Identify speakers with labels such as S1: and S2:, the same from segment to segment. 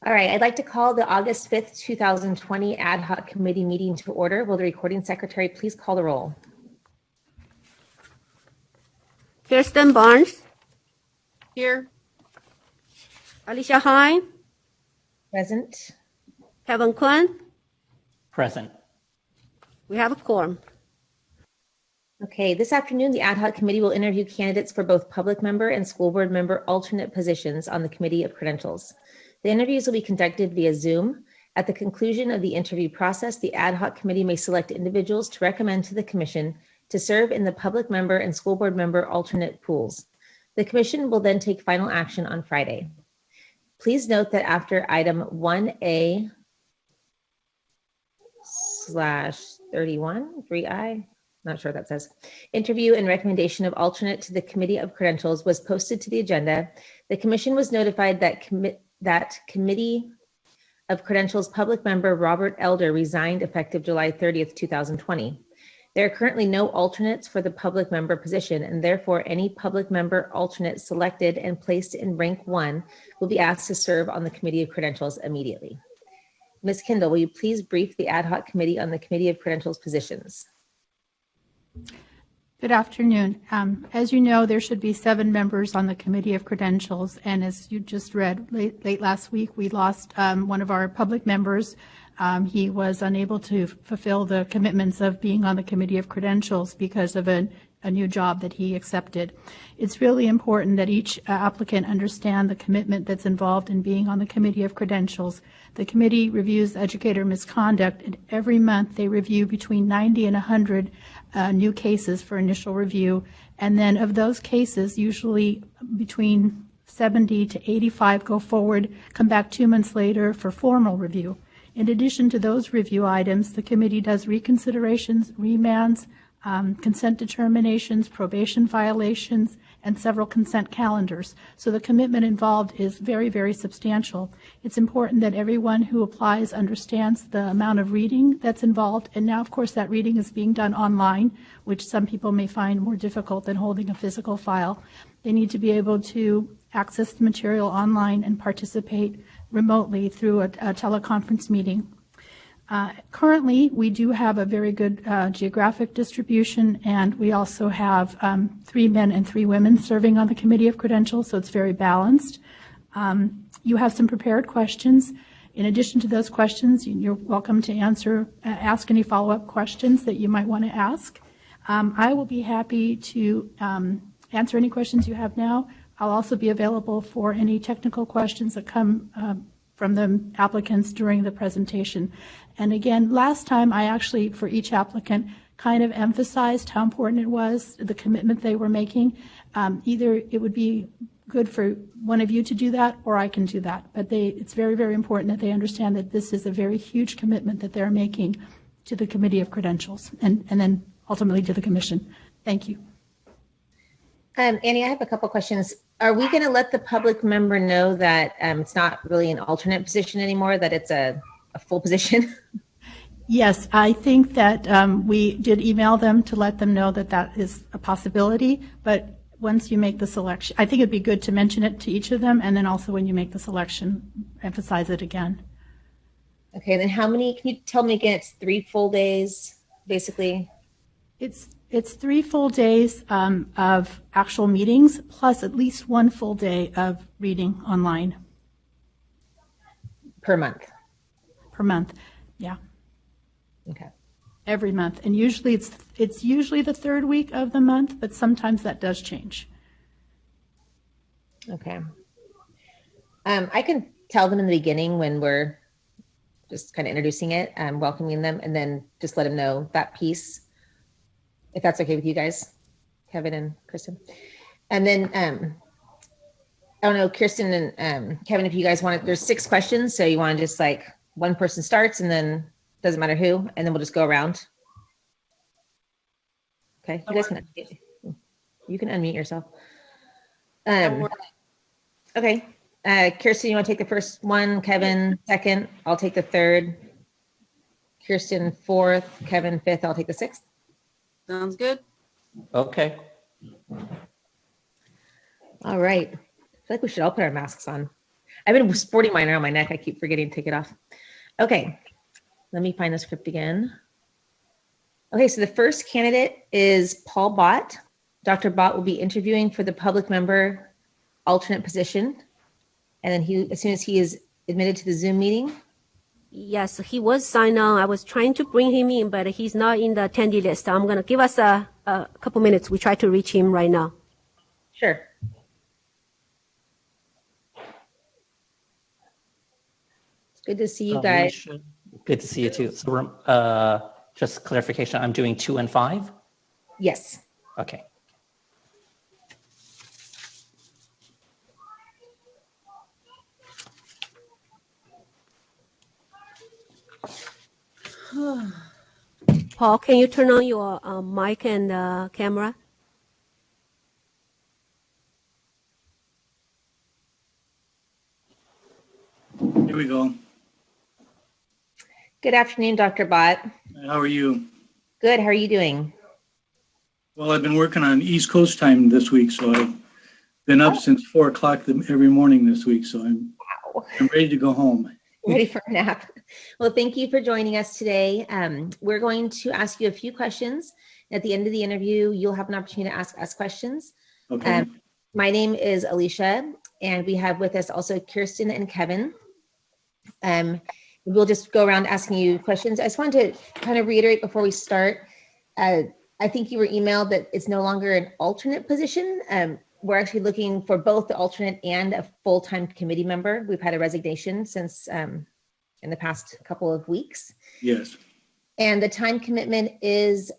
S1: All right, I'd like to call the August 5th, 2020 Ad Hoc Committee meeting to order. Will the recording secretary please call the roll?
S2: Kirsten Barnes,
S3: Here.
S2: Alicia Hine,
S1: Present.
S2: Kevin Quinn.
S4: Present.
S2: We have a quorum.
S1: Okay, this afternoon, the Ad Hoc Committee will interview candidates for both public member and school board member alternate positions on the Committee of Credentials. The interviews will be conducted via Zoom. At the conclusion of the interview process, the Ad Hoc Committee may select individuals to recommend to the Commission to serve in the public member and school board member alternate pools. The Commission will then take final action on Friday. Please note that after item 1A/31, 3I, not sure what that says, interview and recommendation of alternate to the Committee of Credentials was posted to the agenda, the Commission was notified that Committee of Credentials public member Robert Elder resigned effective July 30th, 2020. There are currently no alternates for the public member position, and therefore any public member alternate selected and placed in rank 1 will be asked to serve on the Committee of Credentials immediately. Ms. Kendall, will you please brief the Ad Hoc Committee on the Committee of Credentials positions?
S5: Good afternoon. As you know, there should be 7 members on the Committee of Credentials, and as you just read, late last week, we lost one of our public members. He was unable to fulfill the commitments of being on the Committee of Credentials because of a new job that he accepted. It's really important that each applicant understand the commitment that's involved in being on the Committee of Credentials. The committee reviews educator misconduct, and every month they review between 90 and 100 new cases for initial review. And then of those cases, usually between 70 to 85 go forward, come back 2 months later for formal review. In addition to those review items, the committee does reconsiderations, remands, consent determinations, probation violations, and several consent calendars. So the commitment involved is very, very substantial. It's important that everyone who applies understands the amount of reading that's involved. And now, of course, that reading is being done online, which some people may find more difficult than holding a physical file. They need to be able to access the material online and participate remotely through a teleconference meeting. Currently, we do have a very good geographic distribution, and we also have 3 men and 3 women serving on the Committee of Credentials, so it's very balanced. You have some prepared questions. In addition to those questions, you're welcome to ask any follow-up questions that you might want to ask. I will be happy to answer any questions you have now. I'll also be available for any technical questions that come from the applicants during the presentation. And again, last time I actually, for each applicant, kind of emphasized how important it was, the commitment they were making. Either it would be good for one of you to do that, or I can do that. But it's very, very important that they understand that this is a very huge commitment that they're making to the Committee of Credentials and then ultimately to the Commission. Thank you.
S1: Annie, I have a couple questions. Are we going to let the public member know that it's not really an alternate position anymore, that it's a full position?
S5: Yes, I think that we did email them to let them know that that is a possibility, but once you make the selection, I think it'd be good to mention it to each of them, and then also when you make the selection, emphasize it again. Okay, then how many, can you tell me again, it's 3 full days, basically? It's 3 full days of actual meetings, plus at least 1 full day of reading online.
S1: Per month?
S5: Per month, yeah.
S1: Okay.
S5: Every month, and usually it's usually the 3rd week of the month, but sometimes that does change.
S1: Okay. I can tell them in the beginning when we're just kind of introducing it, welcoming them, and then just let them know that piece, if that's okay with you guys, Kevin and Kristen. And then, I don't know, Kirsten and Kevin, if you guys want to, there's 6 questions, so you want to just like one person starts and then doesn't matter who, and then we'll just go around. Okay, you guys can, you can unmute yourself. Okay, Kirsten, you want to take the first one, Kevin second, I'll take the 3rd, Kirsten 4th, Kevin 5th, I'll take the 6th.
S3: Sounds good.
S4: Okay.
S1: All right. I feel like we should all put our masks on. I've been sporting mine around my neck. I keep forgetting to take it off. Okay, let me find the script again. Okay, so the first candidate is Paul Bott. Dr. Bott will be interviewing for the public member alternate position. And then as soon as he is admitted to the Zoom meeting.
S2: Yes, he was signed on. I was trying to bring him in, but he's not in the attendee list. I'm going to give us a couple minutes. We try to reach him right now.
S1: Sure. It's good to see you guys.
S4: Alicia, good to see you too. So, just clarification, I'm doing 2 and 5?
S1: Yes.
S4: Okay.
S2: Paul, can you turn on your mic and camera?
S6: Here we go.
S1: Good afternoon, Dr. Bott.
S6: How are you?
S1: Good. How are you doing?
S6: Well, I've been working on East Coast time this week, so I've been up since 4 o'clock every morning this week, so I'm ready to go home.
S1: Ready for a nap. Well, thank you for joining us today. We're going to ask you a few questions. At the end of the interview, you'll have an opportunity to ask us questions.
S6: Okay.
S1: My name is Alicia, and we have with us also Kirsten and Kevin. We'll just go around asking you questions. I just wanted to kind of reiterate before we start. I think you were emailed that it's no longer an alternate position. We're actually looking for both the alternate and a full-time committee member. We've had a resignation since in the past couple of weeks.
S6: Yes.
S1: And the time commitment is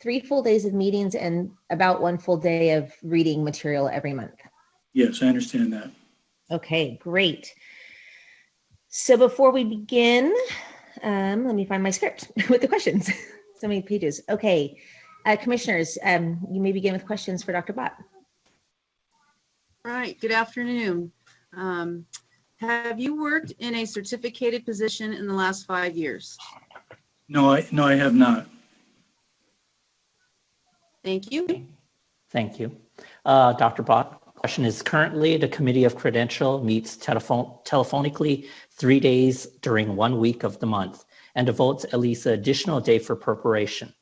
S1: 3 full days of meetings and about 1 full day of reading material every month.
S6: Yes, I understand that.
S1: Okay, great. So before we begin, let me find my script with the questions. So many pages. Okay, commissioners, you may begin with questions for Dr. Bott.
S3: All right, good afternoon. Have you worked in a certificated position in the last 5 years?
S6: No, I have not.
S3: Thank you.
S4: Thank you. Dr. Bott, question is, currently the Committee of Credential meets telephonically 3 days during 1 week of the month and devotes at least an additional day for preparation.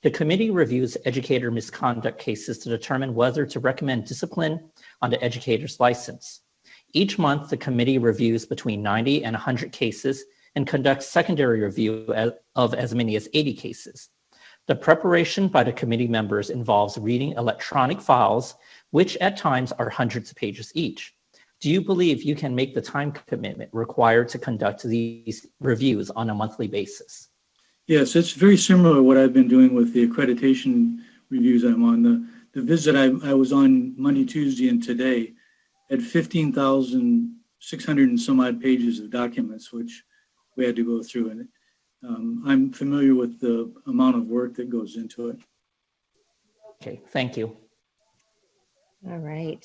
S4: The committee reviews educator misconduct cases to determine whether to recommend discipline on the educator's license. Each month, the committee reviews between 90 and 100 cases and conducts secondary review of as many as 80 cases. The preparation by the committee members involves reading electronic files, which at times are hundreds of pages each. Do you believe you can make the time commitment required to conduct these reviews on a monthly basis?
S6: Yes, it's very similar to what I've been doing with the accreditation reviews I'm on. The visit I was on Monday, Tuesday, and today had 15,600 and some odd pages of documents, which we had to go through. And I'm familiar with the amount of work that goes into it.
S4: Okay, thank you.
S1: All right.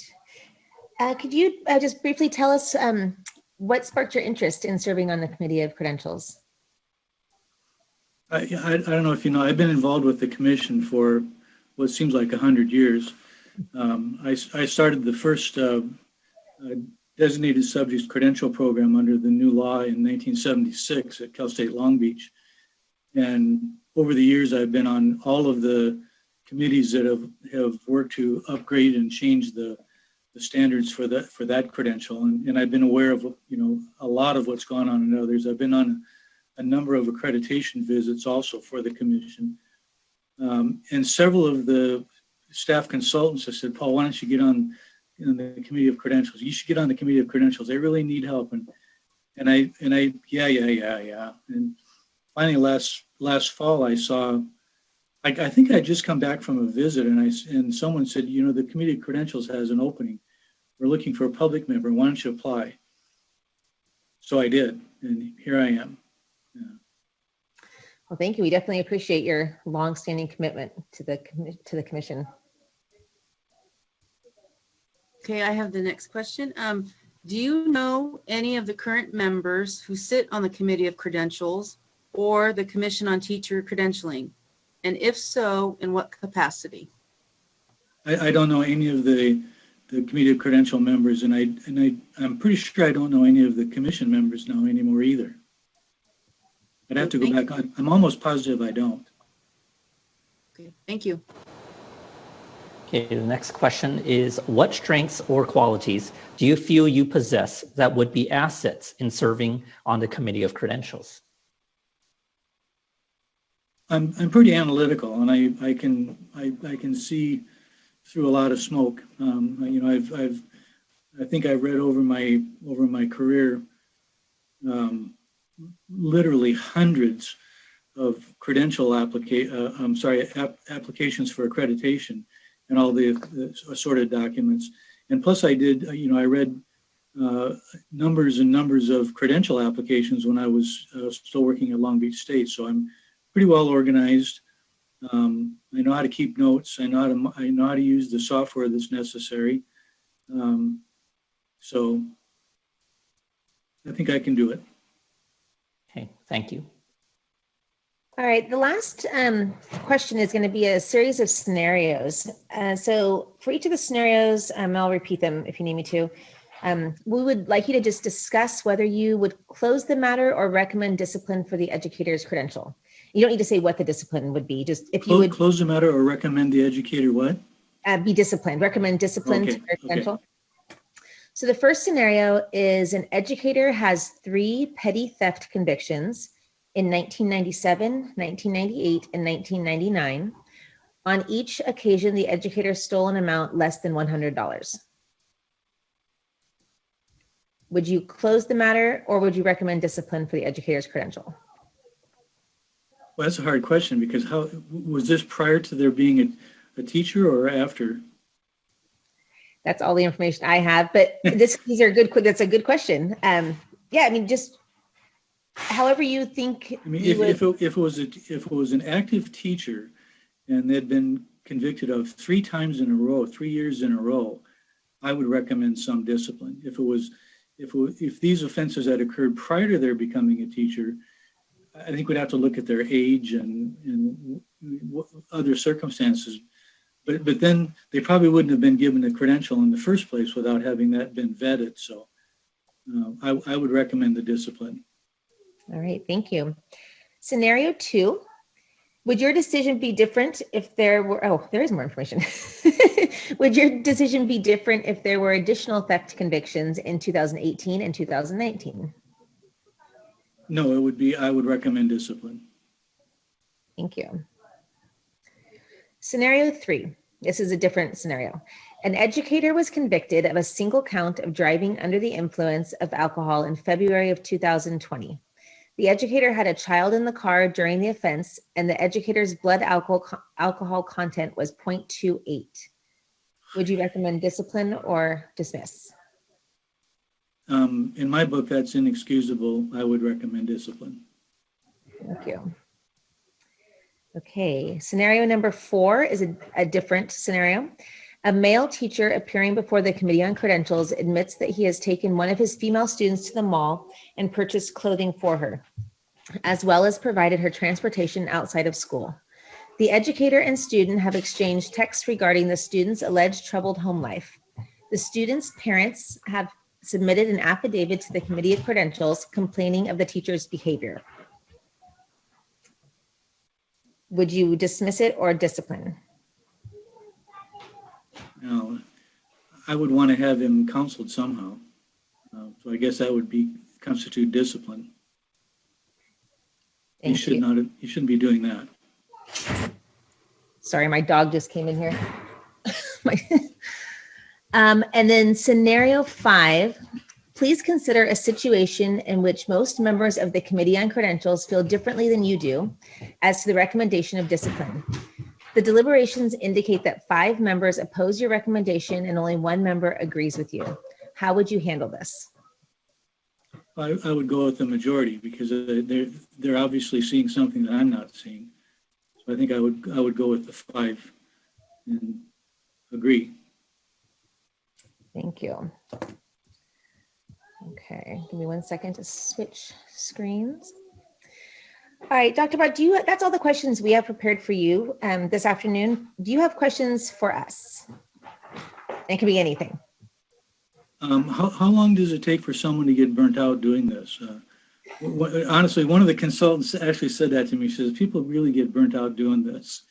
S1: Could you just briefly tell us what sparked your interest in serving on the Committee of Credentials?
S6: I don't know if you know, I've been involved with the commission for what seems like 100 years. I started the first designated subjects credential program under the new law in 1976 at Cal State Long Beach. And over the years, I've been on all of the committees that have worked to upgrade and change the standards for that credential. And I've been aware of, a lot of what's gone on in others. I've been on a number of accreditation visits also for the commission. And several of the staff consultants have said, Paul, why don't you get on the Committee of Credentials? You should get on the Committee of Credentials. They really need help. And I, yeah. And finally, last fall, I saw, I think I just come back from a visit, and someone said, the Committee of Credentials has an opening. We're looking for a public member. Why don't you apply? So I did, and here I am. Yeah.
S1: Well, thank you. We definitely appreciate your longstanding commitment to the commission.
S3: Okay, I have the next question. Do you know any of the current members who sit on the Committee of Credentials or the Commission on Teacher Credentialing? And if so, in what capacity?
S6: I don't know any of the the Committee of Credential members, and I'm pretty sure I don't know any of the commission members now anymore either. I'd have to go back on. I'm almost positive I don't.
S3: Okay, thank you.
S4: Okay, the next question is, what strengths or qualities do you feel you possess that would be assets in serving on the Committee of Credentials?
S6: I'm pretty analytical, and I can see through a lot of smoke. You know, I think I've read over my career literally hundreds of credential applications for accreditation and all the assorted documents. And plus I did, you know, I read numbers and numbers of credential applications when I was still working at Long Beach State. So I'm pretty well organized. I know how to keep notes. I know how to use the software that's necessary. So I think I can do it.
S4: Okay, thank you.
S1: All right, the last question is going to be a series of scenarios. So for each of the scenarios, I'll repeat them if you need me to. We would like you to just discuss whether you would close the matter or recommend discipline for the educator's credential. You don't need to say what the discipline would be, just if you would
S6: close the matter or recommend the educator what?
S1: Be disciplined, recommend discipline to their credential. Okay. So the first scenario is an educator has 3 petty theft convictions in 1997, 1998, and 1999. On each occasion, the educator stole an amount less than $100. Would you close the matter or would you recommend discipline for the educator's credential?
S6: Well, that's a hard question because how was this prior to there being a teacher or after?
S1: That's all the information I have, but these are good. That's a good question. Yeah, I mean, just however you think.
S6: I mean, if it was an active teacher and they'd been convicted of 3 times in a row, 3 years in a row, I would recommend some discipline. If these offenses had occurred prior to their becoming a teacher, I think we'd have to look at their age and other circumstances. But then they probably wouldn't have been given a credential in the first place without having that been vetted. So I would recommend the discipline.
S1: All right, thank you. Scenario 2, would your decision be different if there were, there is more information. Would your decision be different if there were additional theft convictions in 2018 and 2019?
S6: No, it would be, I would recommend discipline.
S1: Thank you. Scenario 3, this is a different scenario. An educator was convicted of a single count of driving under the influence of alcohol in February of 2020. The educator had a child in the car during the offense, and the educator's blood alcohol content was 0.28. Would you recommend discipline or dismiss?
S6: In my book, that's inexcusable. I would recommend discipline.
S1: Thank you. Okay, scenario number 4 is a different scenario. A male teacher appearing before the Committee on Credentials admits that he has taken one of his female students to the mall and purchased clothing for her, as well as provided her transportation outside of school. The educator and student have exchanged texts regarding the student's alleged troubled home life. The student's parents have submitted an affidavit to the Committee of Credentials complaining of the teacher's behavior. Would you dismiss it or discipline?
S6: No, I would want to have him counseled somehow. So I guess that would constitute discipline. He shouldn't be doing that.
S1: Sorry, my dog just came in here. And then scenario 5, please consider a situation in which most members of the Committee on Credentials feel differently than you do as to the recommendation of discipline. The deliberations indicate that 5 members oppose your recommendation and only 1 member agrees with you. How would you handle this?
S6: I would go with the majority because they're obviously seeing something that I'm not seeing. So I think I would go with the 5 and agree.
S1: Thank you. Okay, give me 1 second to switch screens. All right, Dr. Bott, that's all the questions we have prepared for you this afternoon. Do you have questions for us? It can be anything.
S6: How long does it take for someone to get burnt out doing this? Honestly, one of the consultants actually said that to me. She says, people really get burnt out doing this.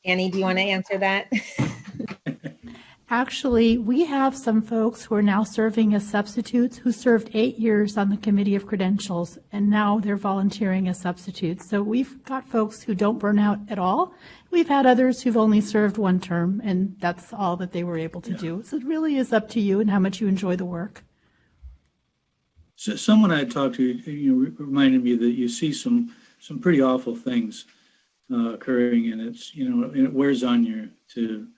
S1: Annie, do you want to answer that?
S5: Actually, we have some folks who are now serving as substitutes who served 8 years on the Committee of Credentials, and now they're volunteering as substitutes. So we've got folks who don't burn out at all. We've had others who've only served 1 term, and that's all that they were able to do. So it really is up to you and how much you enjoy the work.
S6: So someone I talked to, reminded me that you see some pretty awful things occurring, and it's, it wears on you to.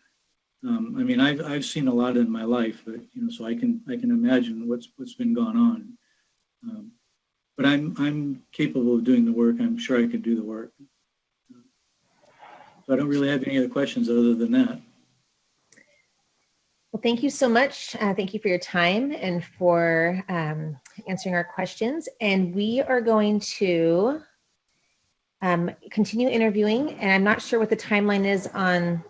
S6: I've seen a lot in my life, but so I can imagine what's been going on. But I'm capable of doing the work. I'm sure I can do the work. So I don't really have any other questions other than that.
S1: Well, thank you so much. Thank you for your time and for answering our questions. And we are going to continue interviewing. And I'm not sure what the timeline is on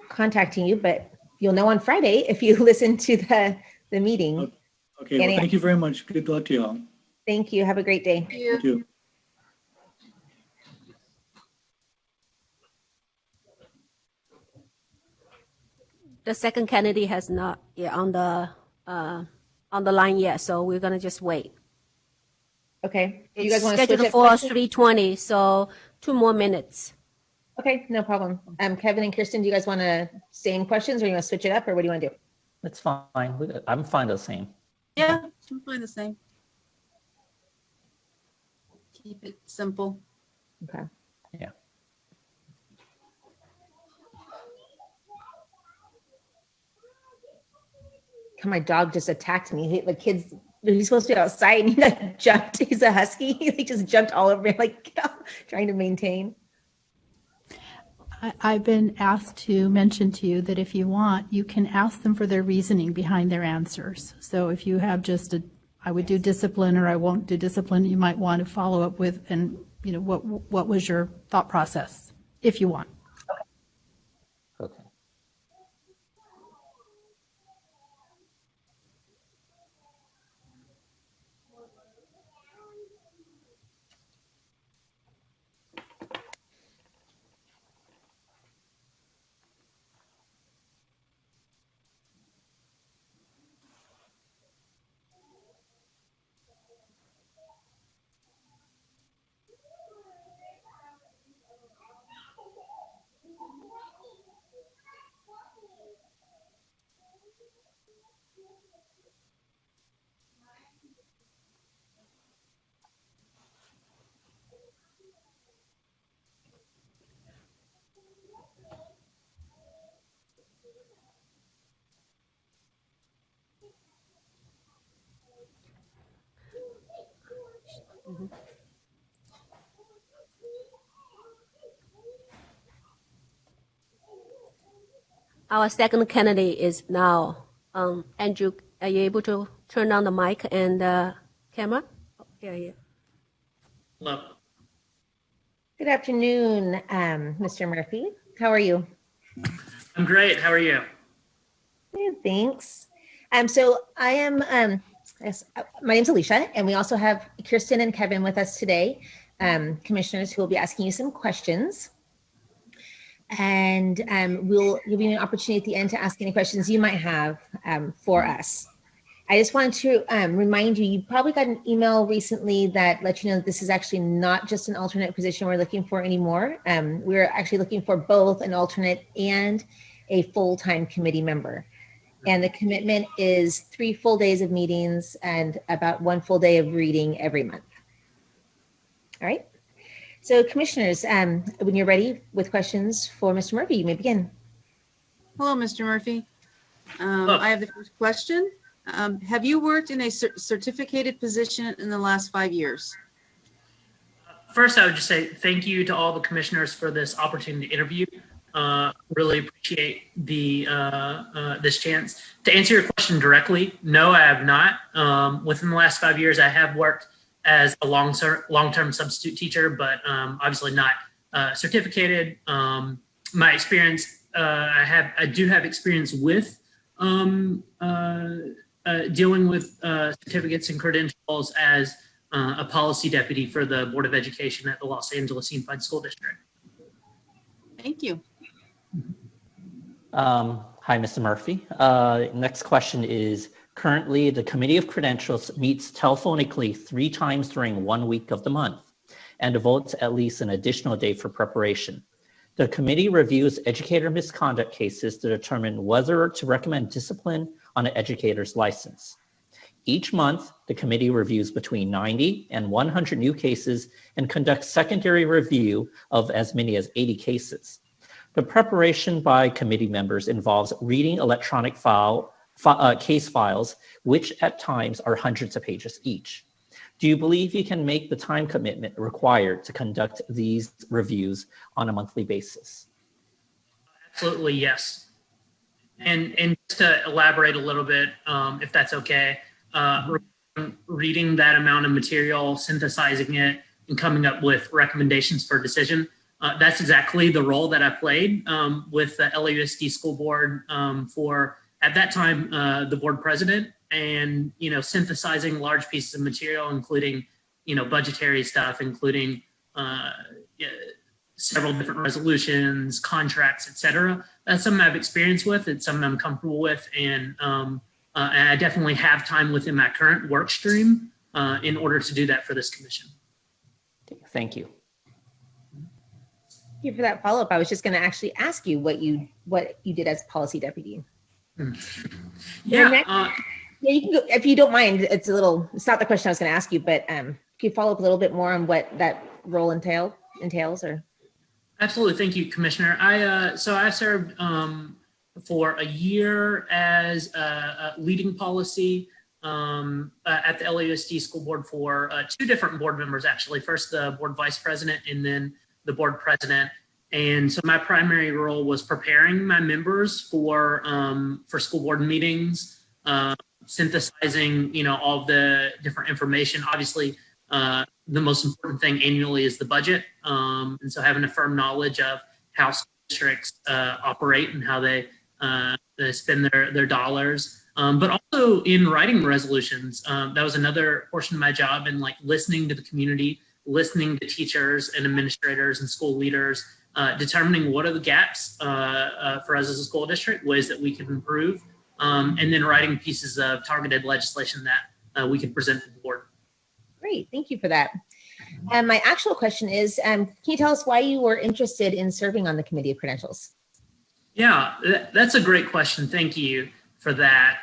S1: contacting you, but you'll know on Friday if you listen to the meeting.
S6: Okay, well, thank you very much. Good luck to you all.
S1: Thank you. Have a great day.
S6: Thank you.
S2: The second candidate has not yet on the line yet, so we're gonna just wait.
S1: Okay.
S2: It's
S1: You guys want to switch
S2: scheduled
S1: it?
S2: for 3:20, so 2 more minutes.
S1: Okay, no problem. Kevin and Kirsten, do you guys want to same questions or you want to switch it up or what do you want to do?
S4: It's fine. I'm fine the same.
S3: Yeah, I'm fine the same. Keep it simple.
S1: Okay.
S4: Yeah.
S1: My dog just attacked me. The kids, he's supposed to be outside and he like jumped. He's a husky. He just jumped all over me, like trying to maintain.
S5: I've been asked to mention to you that if you want, you can ask them for their reasoning behind their answers. So if you have just I would do discipline or I won't do discipline, you might want to follow up with, and what was your thought process, if you want.
S4: Okay.
S2: Our second candidate is now. Andrew, are you able to turn on the mic and camera? Oh, yeah.
S7: Hello.
S1: Good afternoon, Mr. Murphy. How are you?
S7: I'm great. How are you?
S1: Good, thanks. So I am, my name's Alicia, and we also have Kirsten and Kevin with us today, commissioners who will be asking you some questions. And we'll give you an opportunity at the end to ask any questions you might have for us. I just wanted to remind you, you probably got an email recently that let you know that this is actually not just an alternate position we're looking for anymore. We're actually looking for both an alternate and a full-time committee member. And the commitment is 3 full days of meetings and about 1 full day of reading every month. All right. So commissioners, when you're ready with questions for Mr. Murphy, you may begin.
S3: Hello, Mr. Murphy. I have the first question. Have you worked in a certificated position in the last 5 years?
S7: First, I would just say thank you to all the commissioners for this opportunity to interview. Really appreciate the this chance. To answer your question directly, no, I have not. Within the last 5 years, I have worked as a long-term substitute teacher, but obviously not certificated. My experience I do have experience with dealing with certificates and credentials as a policy deputy for the Board of Education at the Los Angeles Unified School District.
S3: Thank you.
S4: Hi, Mr. Murphy. Next question is, currently the Committee of Credentials meets telephonically 3 times during 1 week of the month and devotes at least an additional day for preparation. The committee reviews educator misconduct cases to determine whether to recommend discipline on an educator's license. Each month, the committee reviews between 90 and 100 new cases and conducts secondary review of as many as 80 cases. The preparation by committee members involves reading electronic case files, which at times are hundreds of pages each. Do you believe you can make the time commitment required to conduct these reviews on a monthly basis?
S7: Absolutely, yes. And just to elaborate a little bit, if that's okay, reading that amount of material, synthesizing it, and coming up with recommendations for decision, that's exactly the role that I played with the LAUSD School Board for, at that time, the board president, and, synthesizing large pieces of material, including, budgetary stuff, including several different resolutions, contracts, et cetera. That's something I've experienced with. It's something I'm comfortable with. And I definitely have time within my current work stream in order to do that for this commission.
S4: Thank you.
S1: Thank you for that follow-up. I was just going to actually ask you what you did as policy deputy.
S7: Yeah.
S1: Yeah, you can go if you don't mind. It's not the question I was going to ask you, but can you follow up a little bit more on what that role entails, or?
S7: Absolutely, thank you, Commissioner. I served for a year as leading policy at the LAUSD School Board for 2 different board members, actually. First, the board vice president, and then the board president. And so my primary role was preparing my members for school board meetings, synthesizing, all of the different information. Obviously, the most important thing annually is the budget. And so having a firm knowledge of how school districts operate and how they spend their dollars. But also in writing resolutions. That was another portion of my job, in listening to the community, listening to teachers and administrators and school leaders, determining what are the gaps for us as a school district, ways that we can improve, and then writing pieces of targeted legislation that we can present to the board.
S1: Great, thank you for that. And my actual question is, can you tell us why you were interested in serving on the Committee of Credentials?
S7: Yeah, that's a great question. Thank you for that.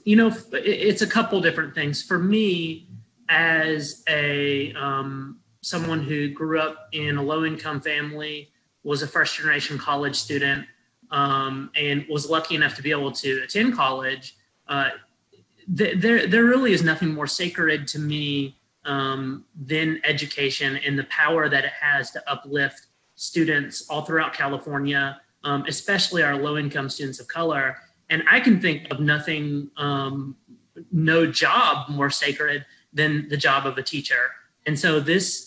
S7: It's a couple different things. For me, as someone who grew up in a low-income family, was a first-generation college student, and was lucky enough to be able to attend college, there really is nothing more sacred to me than education and the power that it has to uplift students all throughout California, especially our low-income students of color. And I can think of no job more sacred than the job of a teacher. And so this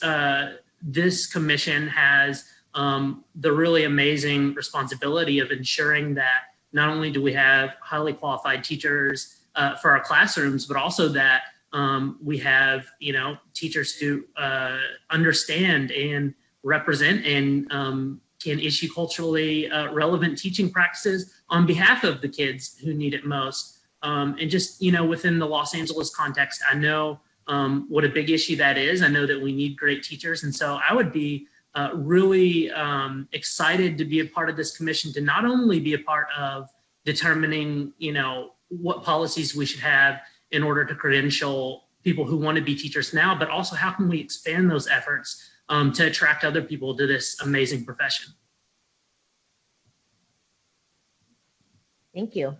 S7: commission has the really amazing responsibility of ensuring that not only do we have highly qualified teachers for our classrooms, but also that we have, teachers who understand and represent and can issue culturally relevant teaching practices on behalf of the kids who need it most. And just, within the Los Angeles context, I know what a big issue that is. I know that we need great teachers. And so I would be really excited to be a part of this commission, to not only be a part of determining, what policies we should have in order to credential people who want to be teachers now, but also how can we expand those efforts to attract other people to this amazing profession.
S1: Thank you.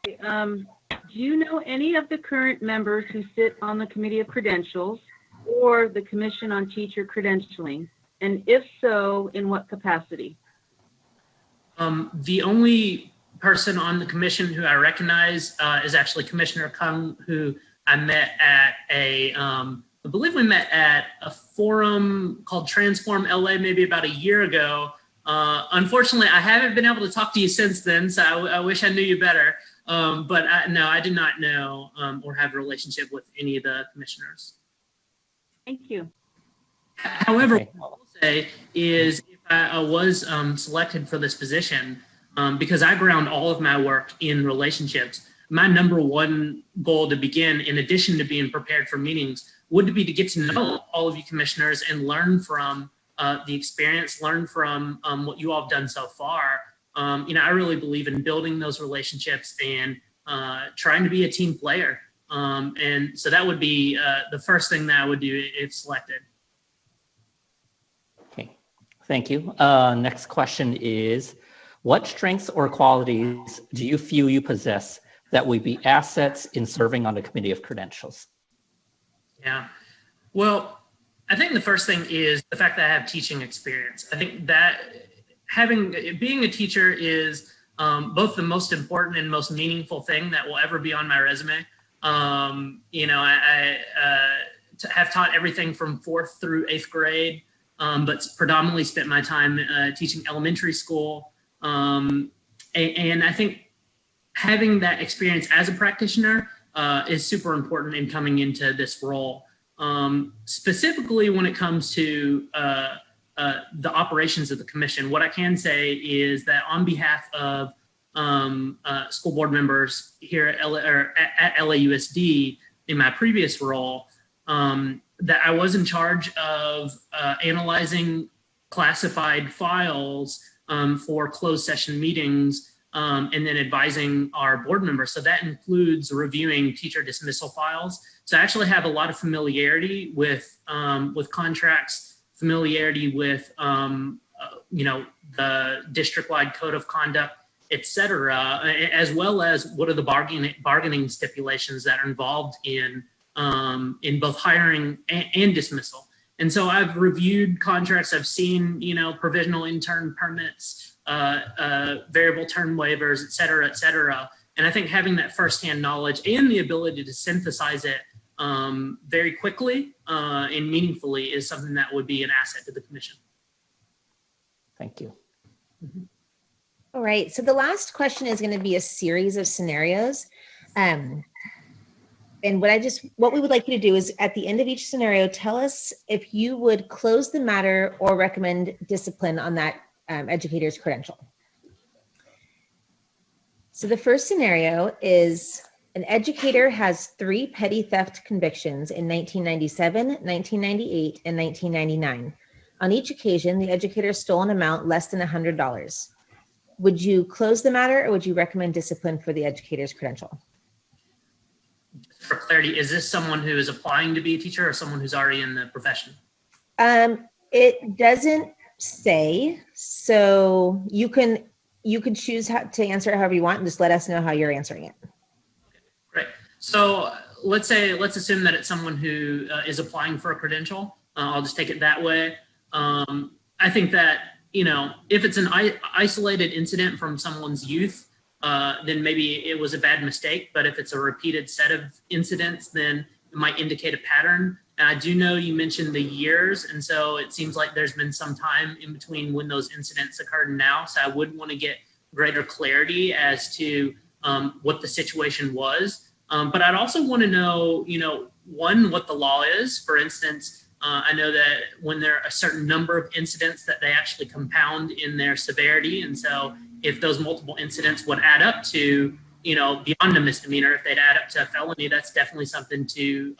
S3: Do you know any of the current members who sit on the Committee of Credentials or the Commission on Teacher Credentialing? And if so, in what capacity?
S7: The only person on the commission who I recognize is actually Commissioner Kung, who I met at a I believe we met at a forum called Transform LA maybe about a year ago. Unfortunately, I haven't been able to talk to you since then, so I wish I knew you better. But no, I did not know or have a relationship with any of the commissioners.
S3: Thank you.
S7: However, what I will say is if I was selected for this position, because I ground all of my work in relationships, my number one goal to begin, in addition to being prepared for meetings, would be to get to know all of you commissioners and learn from the experience, learn from what you all have done so far. I really believe in building those relationships and trying to be a team player. And so that would be the first thing that I would do if selected.
S4: Okay, thank you. Next question is, what strengths or qualities do you feel you possess that would be assets in serving on the Committee of Credentials?
S7: Yeah, well, I think the first thing is the fact that I have teaching experience. I think that being a teacher is both the most important and most meaningful thing that will ever be on my resume. I have taught everything from 4th through 8th grade, but predominantly spent my time teaching elementary school. And I think having that experience as a practitioner is super important in coming into this role. Specifically when it comes to the operations of the commission, what I can say is that on behalf of school board members here at LAUSD in my previous role, that I was in charge of analyzing classified files for closed session meetings and then advising our board members. So that includes reviewing teacher dismissal files. So I actually have a lot of familiarity with contracts, familiarity with the district-wide code of conduct, et cetera, as well as what are the bargaining stipulations that are involved in both hiring and dismissal. And so I've reviewed contracts, I've seen, provisional intern permits, variable term waivers, et cetera, et cetera. And I think having that firsthand knowledge and the ability to synthesize it very quickly and meaningfully is something that would be an asset to the commission.
S4: Thank you.
S7: Mm-hmm.
S1: All right, so the last question is going to be a series of scenarios. And what we would like you to do is at the end of each scenario, tell us if you would close the matter or recommend discipline on that educator's credential. So the first scenario is an educator has 3 petty theft convictions in 1997, 1998, and 1999. On each occasion, the educator stole an amount less than $100. Would you close the matter or would you recommend discipline for the educator's credential?
S7: For clarity, is this someone who is applying to be a teacher or someone who's already in the profession?
S1: It doesn't say, so you can choose to answer it however you want and just let us know how you're answering it.
S7: Okay, great. So let's assume that it's someone who is applying for a credential. I'll just take it that way. I think that, if it's an isolated incident from someone's youth, then maybe it was a bad mistake. But if it's a repeated set of incidents, then it might indicate a pattern. And I do know you mentioned the years. And so it seems like there's been some time in between when those incidents occurred and now. So I would want to get greater clarity as to what the situation was. But I'd also want to know, one, what the law is. For instance, I know that when there are a certain number of incidents that they actually compound in their severity. And so if those multiple incidents would add up to, beyond a misdemeanor, if they'd add up to a felony, that's definitely something to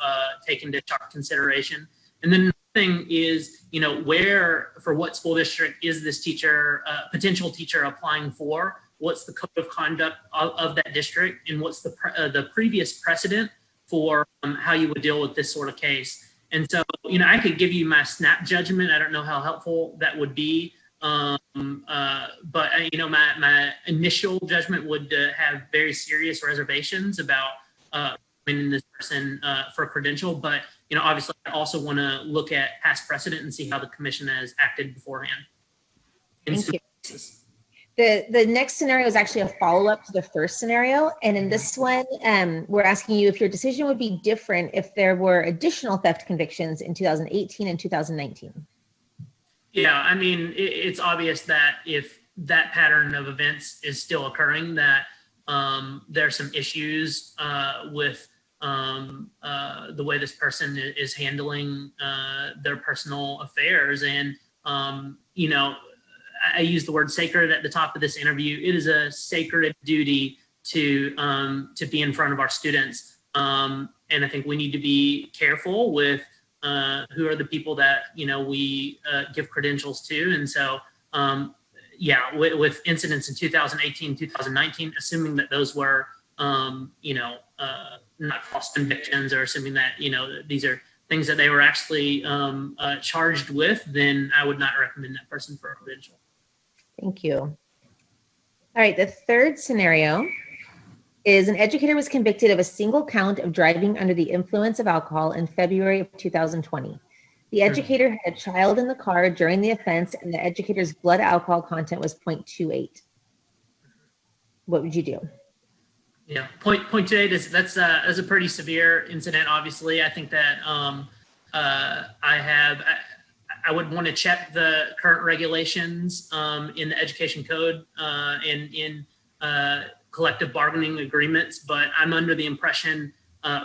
S7: take into sharp consideration. And then another thing is, where, for what school district is this teacher, potential teacher applying for? What's the code of conduct of that district? And what's the previous precedent for how you would deal with this sort of case? And so, I could give you my snap judgment. I don't know how helpful that would be. But my initial judgment would have very serious reservations about recommending this person for a credential. But, obviously I also want to look at past precedent and see how the commission has acted beforehand.
S1: Thank you. The next scenario is actually a follow-up to the first scenario. And in this one, we're asking you if your decision would be different if there were additional theft convictions in 2018 and 2019.
S7: Yeah, I mean, it's obvious that if that pattern of events is still occurring, that there are some issues with the way this person is handling their personal affairs. And, you know, I use the word sacred at the top of this interview. It is a sacred duty to be in front of our students. And I think we need to be careful with who are the people that, you know, we give credentials to. And so, yeah, with incidents in 2018, 2019, assuming that those were, you know, not false convictions, or assuming that, you know, these are things that they were actually charged with, then I would not recommend that person for a credential.
S1: Thank you. All right, the third scenario is an educator was convicted of a single count of driving under the influence of alcohol in February of 2020. The educator had a child in the car during the offense, and the educator's blood alcohol content was 0.28. What would you do?
S7: Yeah, 0.28 that's a pretty severe incident. Obviously, I think that I would want to check the current regulations in the education code and in collective bargaining agreements. But I'm under the impression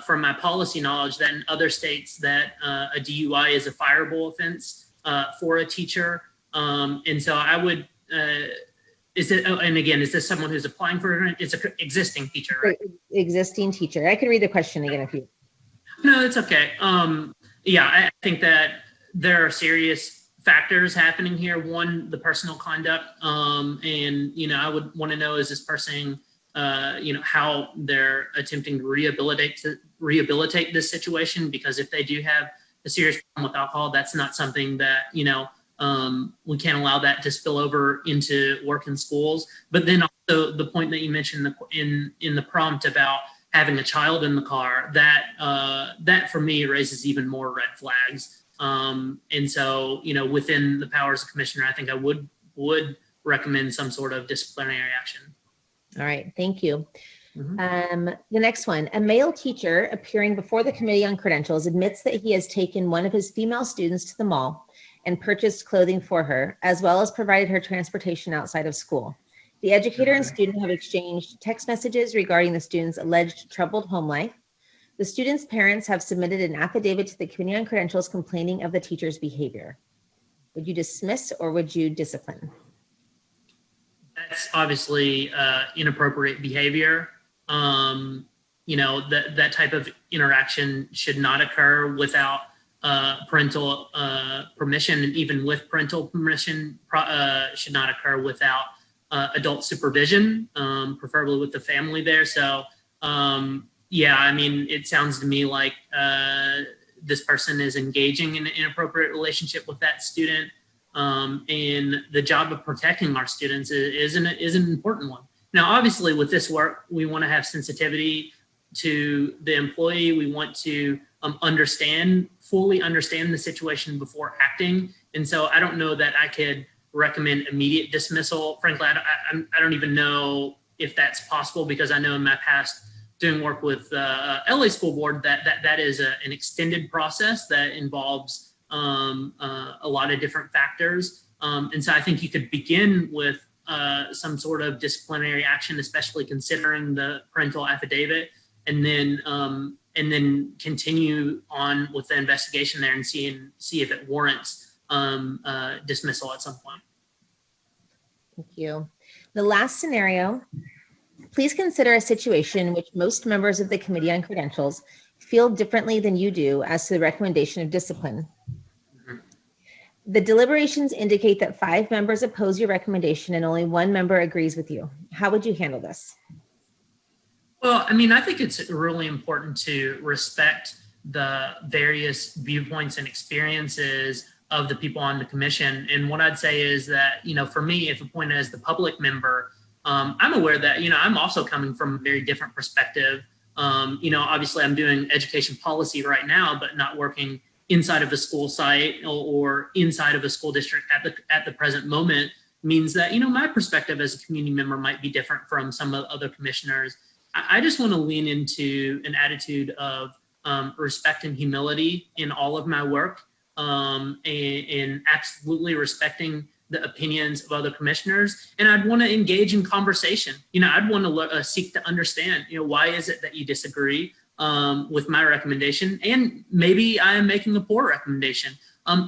S7: from my policy knowledge that in other states that a DUI is a fireable offense for a teacher. And so I would, and again, is this someone who's applying for, it's an existing teacher, right?
S1: Existing teacher. I could read the question again if you.
S7: No, it's okay. Yeah, I think that there are serious factors happening here. One, the personal conduct, and, you know, I would want to know, is this person, you know, how they're attempting to rehabilitate this situation? Because if they do have a serious problem with alcohol, that's not something that, you know, we can't allow that to spill over into work in schools. But then also the point that you mentioned in the prompt about having a child in the car, that for me raises even more red flags. And so, you know, within the powers of commissioner, I think I would recommend some sort of disciplinary action.
S1: All right, thank you. The next one, a male teacher appearing before the Committee on Credentials admits that he has taken one of his female students to the mall and purchased clothing for her, as well as provided her transportation outside of school. The educator and student have exchanged text messages regarding the student's alleged troubled home life. The student's parents have submitted an affidavit to the Committee on Credentials complaining of the teacher's behavior. Would you dismiss or would you discipline?
S7: That's obviously inappropriate behavior. You know, that type of interaction should not occur without parental permission, and even with parental permission, should not occur without adult supervision, preferably with the family there. So, yeah, I mean, it sounds to me like this person is engaging in an inappropriate relationship with that student. And the job of protecting our students is an important one. Now, obviously, with this work, we want to have sensitivity to the employee. We want to fully understand the situation before acting. And so I don't know that I could recommend immediate dismissal. Frankly, I don't even know if that's possible, because I know in my past doing work with LA School Board that is an extended process that involves a lot of different factors. And so I think you could begin with some sort of disciplinary action, especially considering the parental affidavit, and then continue on with the investigation there and see if it warrants dismissal at some point.
S1: Thank you. The last scenario, please consider a situation in which most members of the Committee on Credentials feel differently than you do as to the recommendation of discipline. The deliberations indicate that 5 members oppose your recommendation and only 1 member agrees with you. How would you handle this?
S7: Well, I mean, I think it's really important to respect the various viewpoints and experiences of the people on the commission. And what I'd say is that, you know, for me, if appointed as the public member, I'm aware that, you know, I'm also coming from a very different perspective. You know, obviously I'm doing education policy right now, but not working inside of a school site or inside of a school district at the present moment. means that, my perspective as a community member might be different from some of the other commissioners. I just want to lean into an attitude of respect and humility in all of my work, and absolutely respecting the opinions of other commissioners. And I'd want to engage in conversation. I'd want to seek to understand, why is it that you disagree with my recommendation? And maybe I am making a poor recommendation.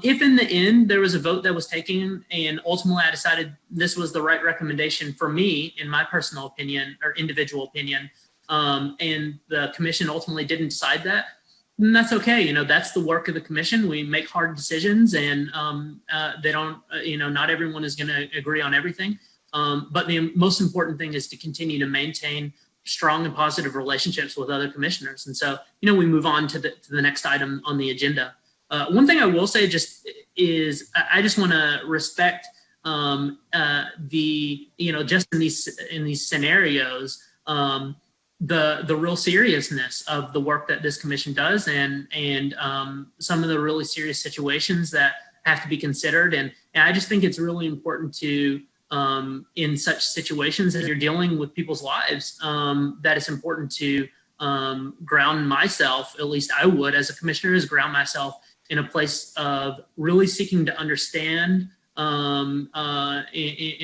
S7: If in the end there was a vote that was taken and ultimately I decided this was the right recommendation for me, in my personal opinion or individual opinion, and the commission ultimately didn't decide that, then that's okay. That's the work of the commission. We make hard decisions, and they don't, not everyone is going to agree on everything. But the most important thing is to continue to maintain strong and positive relationships with other commissioners. And so, we move on to the next item on the agenda. One thing I will say is I just want to respect just in these scenarios, the real seriousness of the work that this commission does, and some of the really serious situations that have to be considered. And I just think it's really important to, in such situations as you're dealing with people's lives, that it's important to ground myself, at least I would as a commissioner, is ground myself in a place of really seeking to understand, in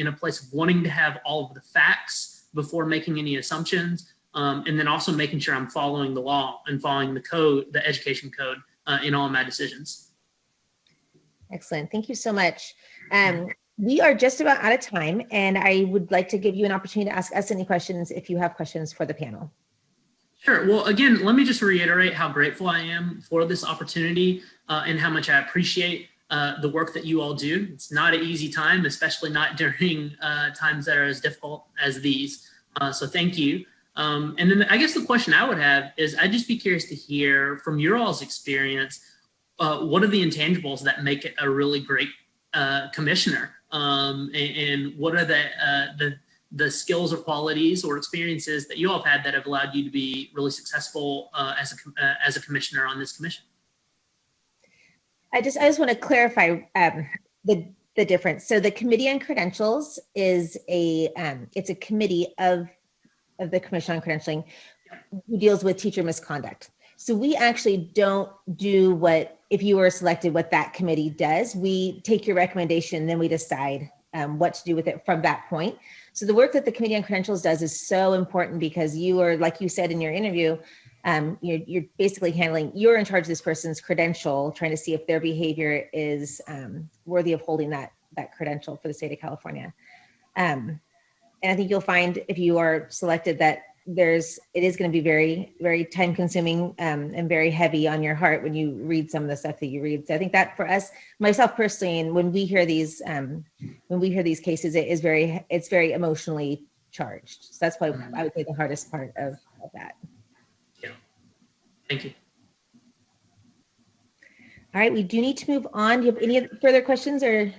S7: a place of wanting to have all of the facts before making any assumptions, and then also making sure I'm following the law and following the code, the education code, in all of my decisions.
S1: Excellent. Thank you so much. We are just about out of time, and I would like to give you an opportunity to ask us any questions if you have questions for the panel.
S7: Sure. Well, again, let me just reiterate how grateful I am for this opportunity, and how much I appreciate the work that you all do. It's not an easy time, especially not during times that are as difficult as these. So thank you. And then I guess the question I would have is, I'd just be curious to hear from your all's experience, what are the intangibles that make it a really great commissioner? And what are the skills or qualities or experiences that you all have had that have allowed you to be really successful as a commissioner on this commission?
S1: I just want to clarify the difference. So the Committee on Credentials is it's a committee of the Commission on Credentialing who deals with teacher misconduct. So we actually don't do if you were selected, what that committee does. We take your recommendation, then we decide what to do with it from that point. So the work that the Committee on Credentials does is so important, because you are, like you said in your interview, you're basically you're in charge of this person's credential, trying to see if their behavior is worthy of holding that credential for the state of California. And I think you'll find, if you are selected, that it is going to be very, very time consuming and very heavy on your heart when you read some of the stuff that you read. So I think that for us, myself personally, and when we hear these cases, it's very emotionally charged. So that's probably, I would say, the hardest part of that.
S7: Yeah. Thank you.
S1: All right, we do need to move on. Do you have any further questions or?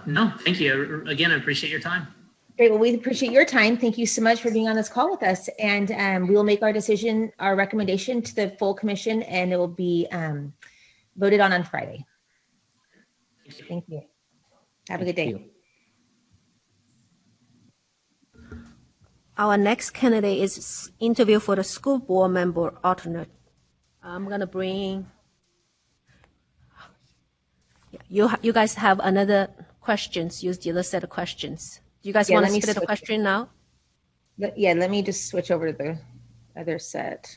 S7: No, thank you. Again, I appreciate your time.
S1: Great. Well, we appreciate your time. Thank you so much for being on this call with us. And we will make our recommendation to the full commission, and it will be voted on Friday. Thank you. Have a good day.
S2: Our next candidate is interview for the school board member alternate. I'm going to bring, you guys have another questions, use the other set of questions. Do you guys want to split the question now?
S1: Yeah, let me just switch over to the other set.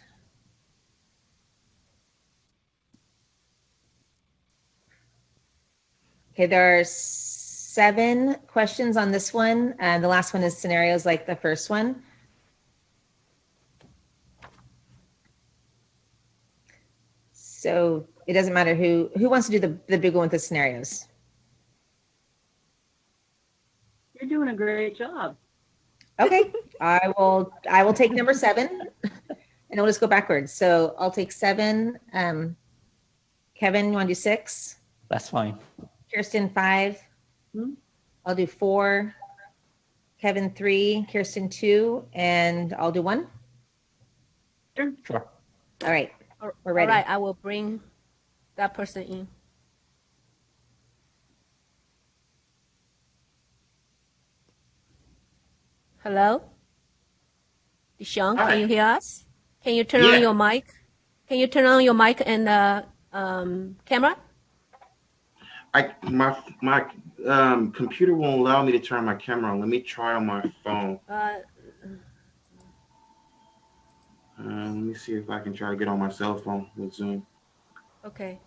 S1: Okay, there are 7 questions on this one, and the last one is scenarios like the first one. So it doesn't matter who wants to do the big one with the scenarios.
S3: You're doing a great job.
S1: Okay, I will take number 7, and I'll just go backwards. So I'll take 7. Kevin, you want to do 6?
S4: That's fine.
S1: Kirsten, 5. I'll do 4. Kevin, 3. Kirsten, 2, and I'll do 1.
S4: Sure.
S1: All right, we're ready.
S2: All right, I will bring that person in. Hello? Deshaun,
S8: Hi.
S2: can you hear us? Can you turn
S8: Yeah.
S2: on your mic? Can you turn on your mic and camera?
S8: My computer won't allow me to turn my camera on. Let me try on my phone. Let me see if I can try to get on my cell phone with Zoom.
S2: Okay.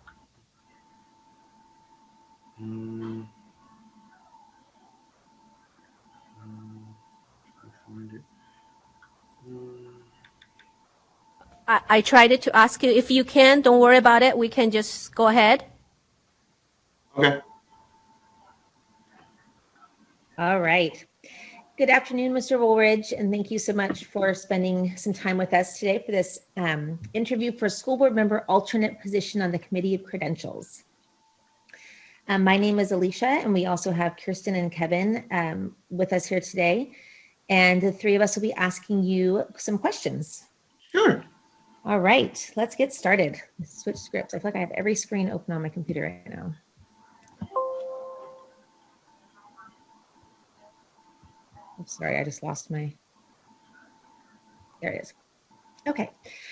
S8: Find it.
S2: I tried to ask you if you can. Don't worry about it. We can just go ahead.
S8: Okay.
S1: All right. Good afternoon, Mr. Woolridge, and thank you so much for spending some time with us today for this interview for school board member alternate position on the Committee of Credentials. My name is Alicia, and we also have Kirsten and Kevin with us here today. And the three of us will be asking you some questions.
S8: Sure.
S1: All right, let's get started. Let's switch scripts. I feel like I have every screen open on my computer right now. Oops, sorry, I just lost my, there it is. Okay,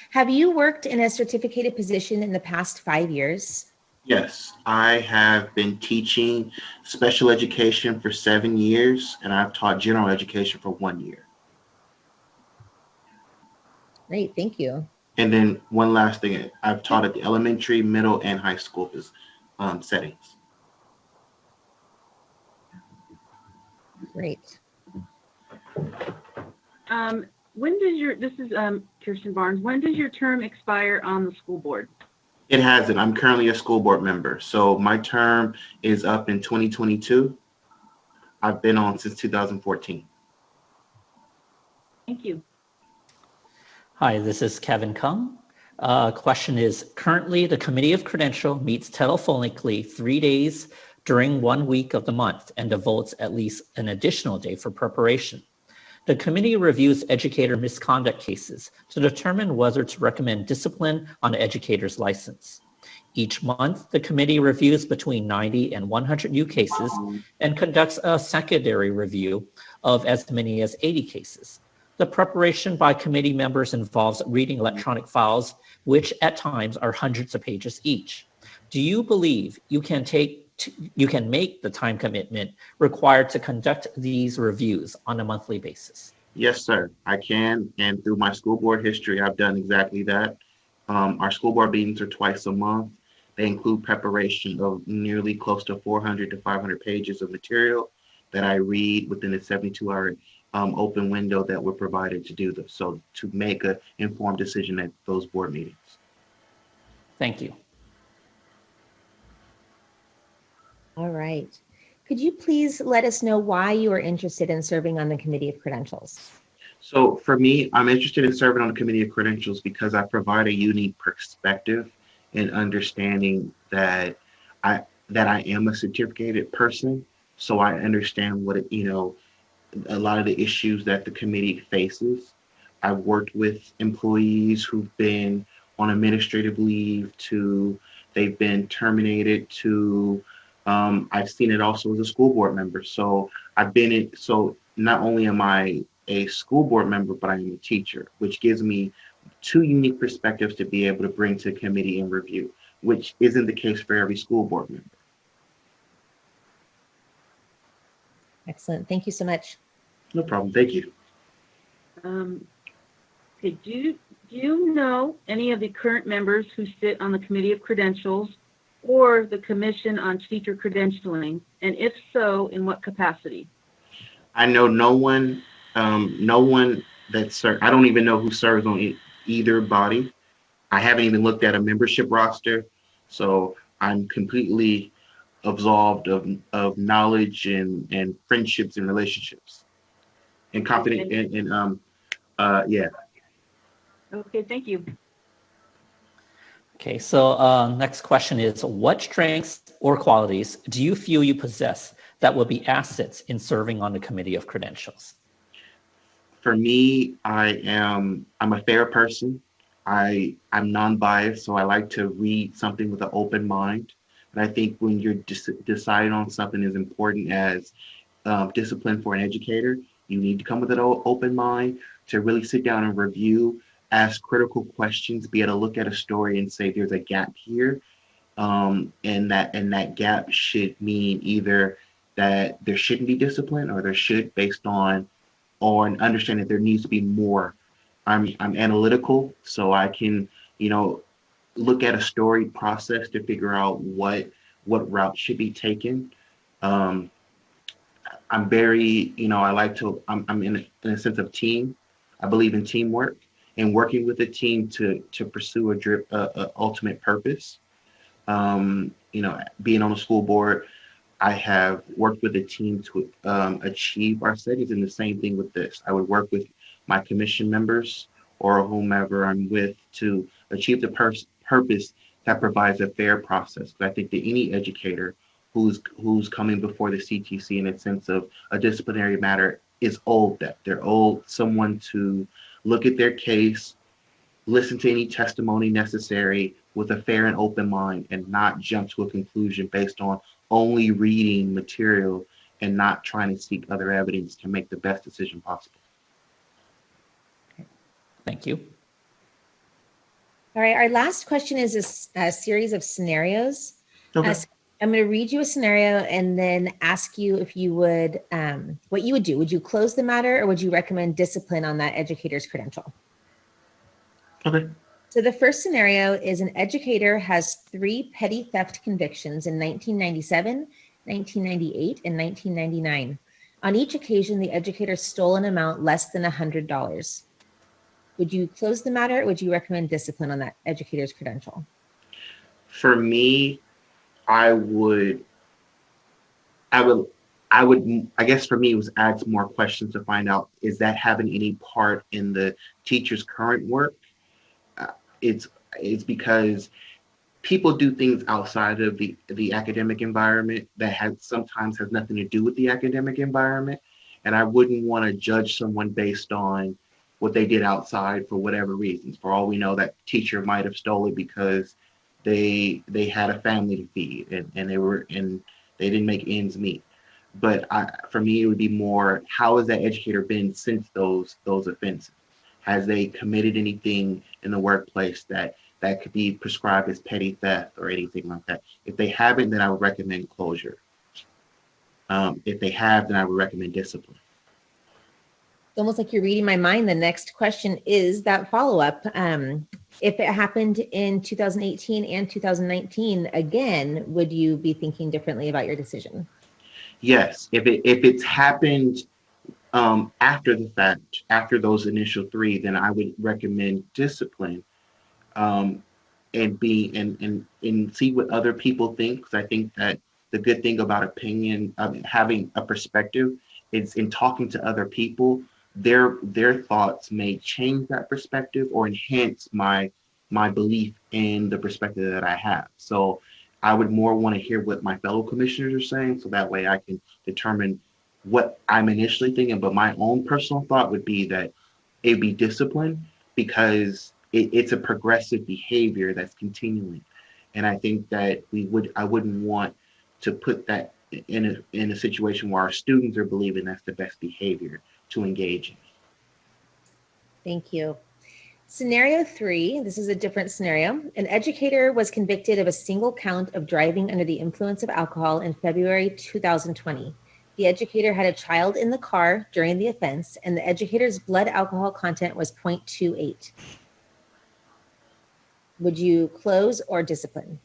S1: have you worked in a certificated position in the past 5 years?
S8: Yes, I have been teaching special education for 7 years, and I've taught general education for 1 year.
S1: Great, thank you.
S8: And then one last thing, I've taught at the elementary, middle, and high school settings.
S1: Great.
S3: When does this is Kirsten Barnes, when does your term expire on the school board?
S8: It hasn't. I'm currently a school board member. So my term is up in 2022. I've been on since 2014.
S3: Thank you.
S4: Hi, this is Kevin Kung. Question is, currently the Committee of Credential meets telephonically 3 days during 1 week of the month and devotes at least an additional day for preparation. The committee reviews educator misconduct cases to determine whether to recommend discipline on the educator's license. Each month, the committee reviews between 90 and 100 new cases and conducts a secondary review of as many as 80 cases. The preparation by committee members involves reading electronic files, which at times are hundreds of pages each. Do you believe you can make the time commitment required to conduct these reviews on a monthly basis?
S8: Yes, sir, I can. And through my school board history, I've done exactly that. Our school board meetings are twice a month. They include preparation of nearly close to 400 to 500 pages of material that I read within the 72-hour open window that we're provided to do this. So to make an informed decision at those board meetings.
S4: Thank you.
S1: All right. Could you please let us know why you are interested in serving on the Committee of Credentials?
S8: So for me, I'm interested in serving on the Committee of Credentials because I provide a unique perspective in understanding that I am a certificated person. So I understand what a lot of the issues that the committee faces. I've worked with employees who've been on administrative leave to they've been terminated to I've seen it also as a school board member. So so not only am I a school board member, but I am a teacher, which gives me two unique perspectives to be able to bring to committee and review, which isn't the case for every school board member.
S1: Excellent. Thank you so much.
S8: No problem. Thank you.
S3: Okay, do you know any of the current members who sit on the Committee of Credentials or the Commission on Teacher Credentialing? And if so, in what capacity?
S8: I know no one that serves. I don't even know who serves on either body. I haven't even looked at a membership roster. So I'm completely absolved of knowledge and friendships and relationships and confident yeah.
S3: Okay, thank you.
S4: Okay, so next question is, what strengths or qualities do you feel you possess that will be assets in serving on the Committee of Credentials?
S8: For me, I'm a fair person. I'm non-biased, so I like to read something with an open mind. And I think when you're deciding on something as important as discipline for an educator, You need to come with an open mind to really sit down and review, ask critical questions, be able to look at a story and say there's a gap here. And that gap should mean either that there shouldn't be discipline or there should, based on understanding that there needs to be more. I'm analytical, so I can, look at a storied process to figure out what route should be taken. I'm very, I'm in a sense of team. I believe in teamwork and working with a team to pursue a ultimate purpose. Being on the school board, I have worked with a team to achieve our studies, and the same thing with this. I would work with my commission members or whomever I'm with to achieve the purpose that provides a fair process. I think that any educator who's coming before the CTC in a sense of a disciplinary matter is owed that. They're owed someone to look at their case, listen to any testimony necessary with a fair and open mind, and not jump to a conclusion based on only reading material and not trying to seek other evidence to make the best decision possible.
S4: Thank you.
S1: All right, our last question is a series of scenarios.
S8: Okay.
S1: I'm going to read you a scenario and then ask you if you would, what you would do. Would you close the matter or would you recommend discipline on that educator's credential?
S8: Okay.
S1: So the first scenario is an educator has 3 petty theft convictions in 1997, 1998, and 1999. On each occasion, the educator stole an amount less than $100. Would you close the matter or would you recommend discipline on that educator's credential?
S8: For me, I guess for me, it was add some more questions to find out, is that having any part in the teacher's current work? It's because people do things outside of the academic environment that sometimes has nothing to do with the academic environment. And I wouldn't want to judge someone based on what they did outside for whatever reasons. For all we know, that teacher might have stolen because they had a family to feed and they didn't make ends meet. But for me, it would be more, how has that educator been since those offenses? Has they committed anything in the workplace that could be prescribed as petty theft or anything like that? If they haven't, then I would recommend closure. If they have, then I would recommend discipline.
S1: It's almost like you're reading my mind. The next question is that follow-up. If it happened in 2018 and 2019, again, would you be thinking differently about your decision?
S8: Yes, if it's happened after the fact, after those initial 3, then I would recommend discipline, and see what other people think. Because I think that the good thing about opinion, having a perspective, is in talking to other people, their thoughts may change that perspective or enhance my belief in the perspective that I have. So I would more want to hear what my fellow commissioners are saying, so that way I can determine what I'm initially thinking. But my own personal thought would be that it'd be discipline, because it's a progressive behavior that's continuing. And I think that I wouldn't want to put that in a situation where our students are believing that's the best behavior to engage in.
S1: Thank you. Scenario 3, this is a different scenario. An educator was convicted of a single count of driving under the influence of alcohol in February 2020. The educator had a child in the car during the offense, and the educator's blood alcohol content was 0.28. Would you close or discipline?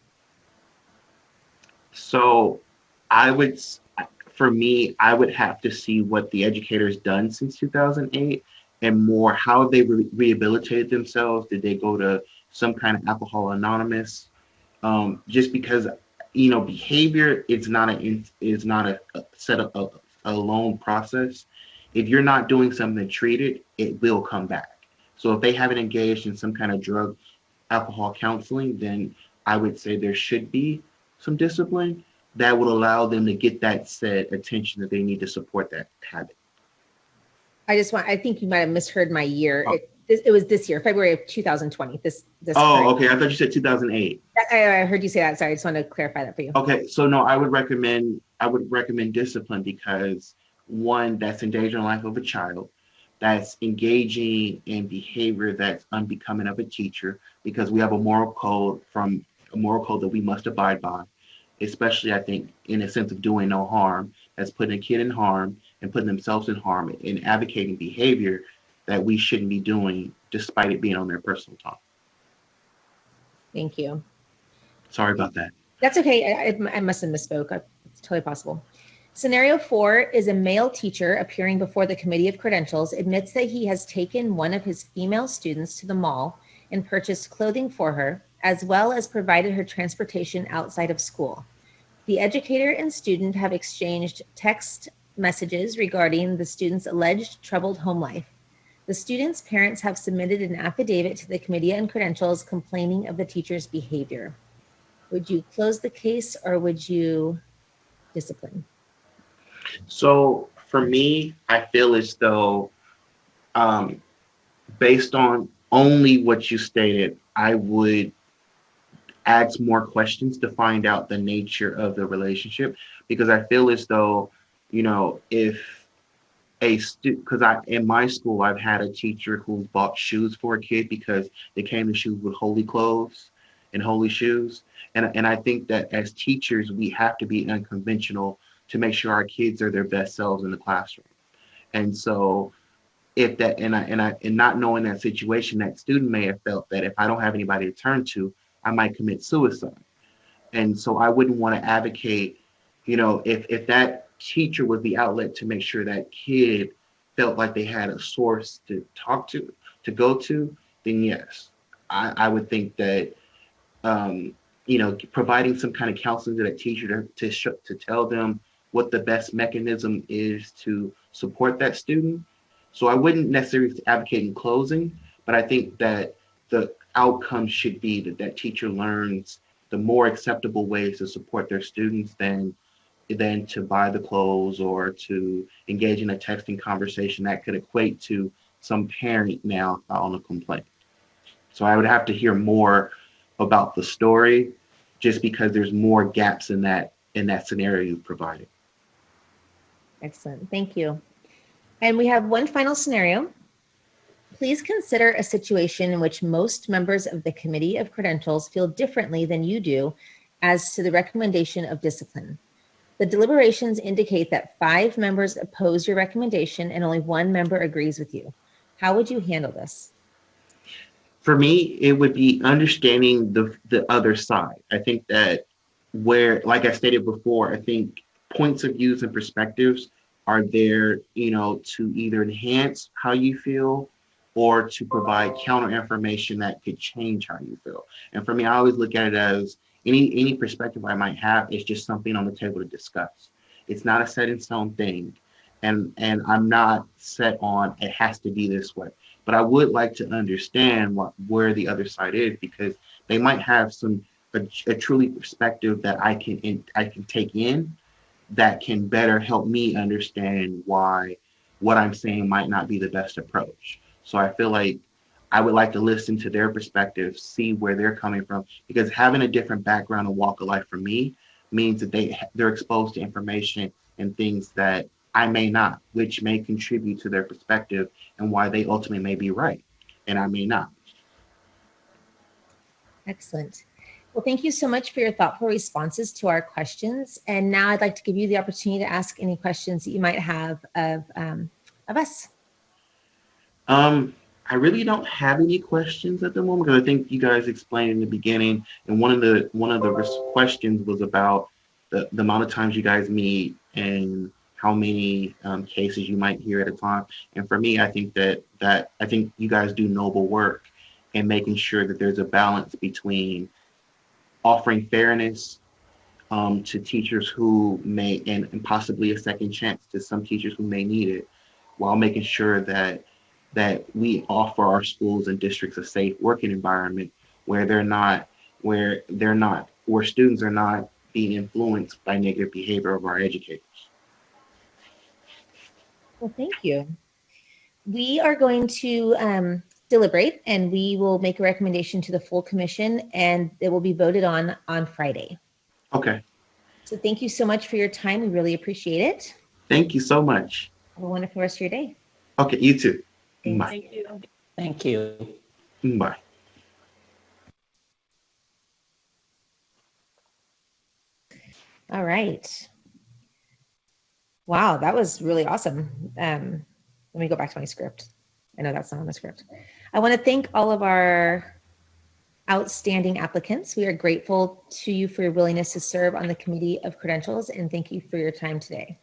S8: So I would have to see what the educator's done since 2008, and more how they rehabilitated themselves. Did they go to some kind of Alcohol Anonymous? Just because, behavior is not a set up a alone process. If you're not doing something to treat it, it will come back. So if they haven't engaged in some kind of drug, alcohol counseling, then I would say there should be some discipline that would allow them to get that said attention that they need to support that habit.
S1: I think you might have misheard my year. Oh. It was this year, February of 2020. This.
S8: Okay. I thought you said 2008.
S1: I heard you say that. Sorry, I just wanted to clarify that for you.
S8: Okay, so no, I would recommend discipline, because one that's endangering the life of a child, that's engaging in behavior that's unbecoming of a teacher, because we have a moral code that we must abide by, especially I think in a sense of doing no harm, that's putting a kid in harm and putting themselves in harm and advocating behavior that we shouldn't be doing despite it being on their personal time.
S1: Thank you.
S8: Sorry about that.
S1: That's okay. I must have misspoke. It's totally possible. Scenario 4 is a male teacher appearing before the Committee of Credentials admits that he has taken one of his female students to the mall and purchased clothing for her, as well as provided her transportation outside of school. The educator and student have exchanged text messages regarding the student's alleged troubled home life. The student's parents have submitted an affidavit to the Committee on Credentials complaining of the teacher's behavior. Would you close the case or would you discipline?
S8: So for me, I feel as though, based on only what you stated, I would ask more questions to find out the nature of the relationship, because I feel as though, if because in my school, I've had a teacher who bought shoes for a kid because they came to shoes with holy clothes and holy shoes. And I think that as teachers, we have to be unconventional to make sure our kids are their best selves in the classroom. And so if that, and not knowing that situation, that student may have felt that if I don't have anybody to turn to, I might commit suicide. And so I wouldn't want to advocate, if that teacher was the outlet to make sure that kid felt like they had a source to talk to go to, then yes, I would think that, providing some kind of counseling to that teacher to tell them what the best mechanism is to support that student. So I wouldn't necessarily advocate in closing, but I think that the outcome should be that teacher learns the more acceptable ways to support their students than to buy the clothes or to engage in a texting conversation that could equate to some parent now filing a complaint. So I would have to hear more about the story, just because there's more gaps in that scenario you provided.
S1: Excellent. Thank you. And we have one final scenario. Please consider a situation in which most members of the Committee of Credentials feel differently than you do as to the recommendation of discipline. The deliberations indicate that 5 members oppose your recommendation and only 1 member agrees with you. How would you handle this?
S8: For me, it would be understanding the other side. I think that like I stated before, I think points of views and perspectives are there, to either enhance how you feel or to provide counter information that could change how you feel. And for me, I always look at it as any perspective I might have is just something on the table to discuss. It's not a set in stone thing. And I'm not set on it has to be this way. But I would like to understand where the other side is, because they might have a truly perspective that I can take in that can better help me understand why what I'm saying might not be the best approach. So I feel like I would like to listen to their perspective, see where they're coming from, because having a different background and walk of life for me means that they're exposed to information and things that I may not, which may contribute to their perspective and why they ultimately may be right, and I may not.
S1: Excellent. Well, thank you so much for your thoughtful responses to our questions. And now I'd like to give you the opportunity to ask any questions that you might have of us.
S8: I really don't have any questions at the moment, because I think you guys explained in the beginning, and one of the questions was about the amount of times you guys meet and how many cases you might hear at a time. And for me, I think that I think you guys do noble work in making sure that there's a balance between offering fairness to teachers who may, and possibly a second chance to some teachers who may need it, while making sure that we offer our schools and districts a safe working environment where students are not being influenced by negative behavior of our educators.
S1: Well, thank you. We are going to deliberate, and we will make a recommendation to the full commission, and it will be voted on Friday.
S8: Okay.
S1: So thank you so much for your time. We really appreciate it.
S8: Thank you so much.
S1: Have a wonderful rest of your day.
S8: Okay, you too.
S1: Thanks.
S8: Bye.
S3: Thank you.
S4: Thank you.
S8: Bye.
S1: All right. Wow, that was really awesome. Let me go back to my script. I know that's not on the script. I want to thank all of our outstanding applicants. We are grateful to you for your willingness to serve on the Committee of Credentials, and thank you for your time today.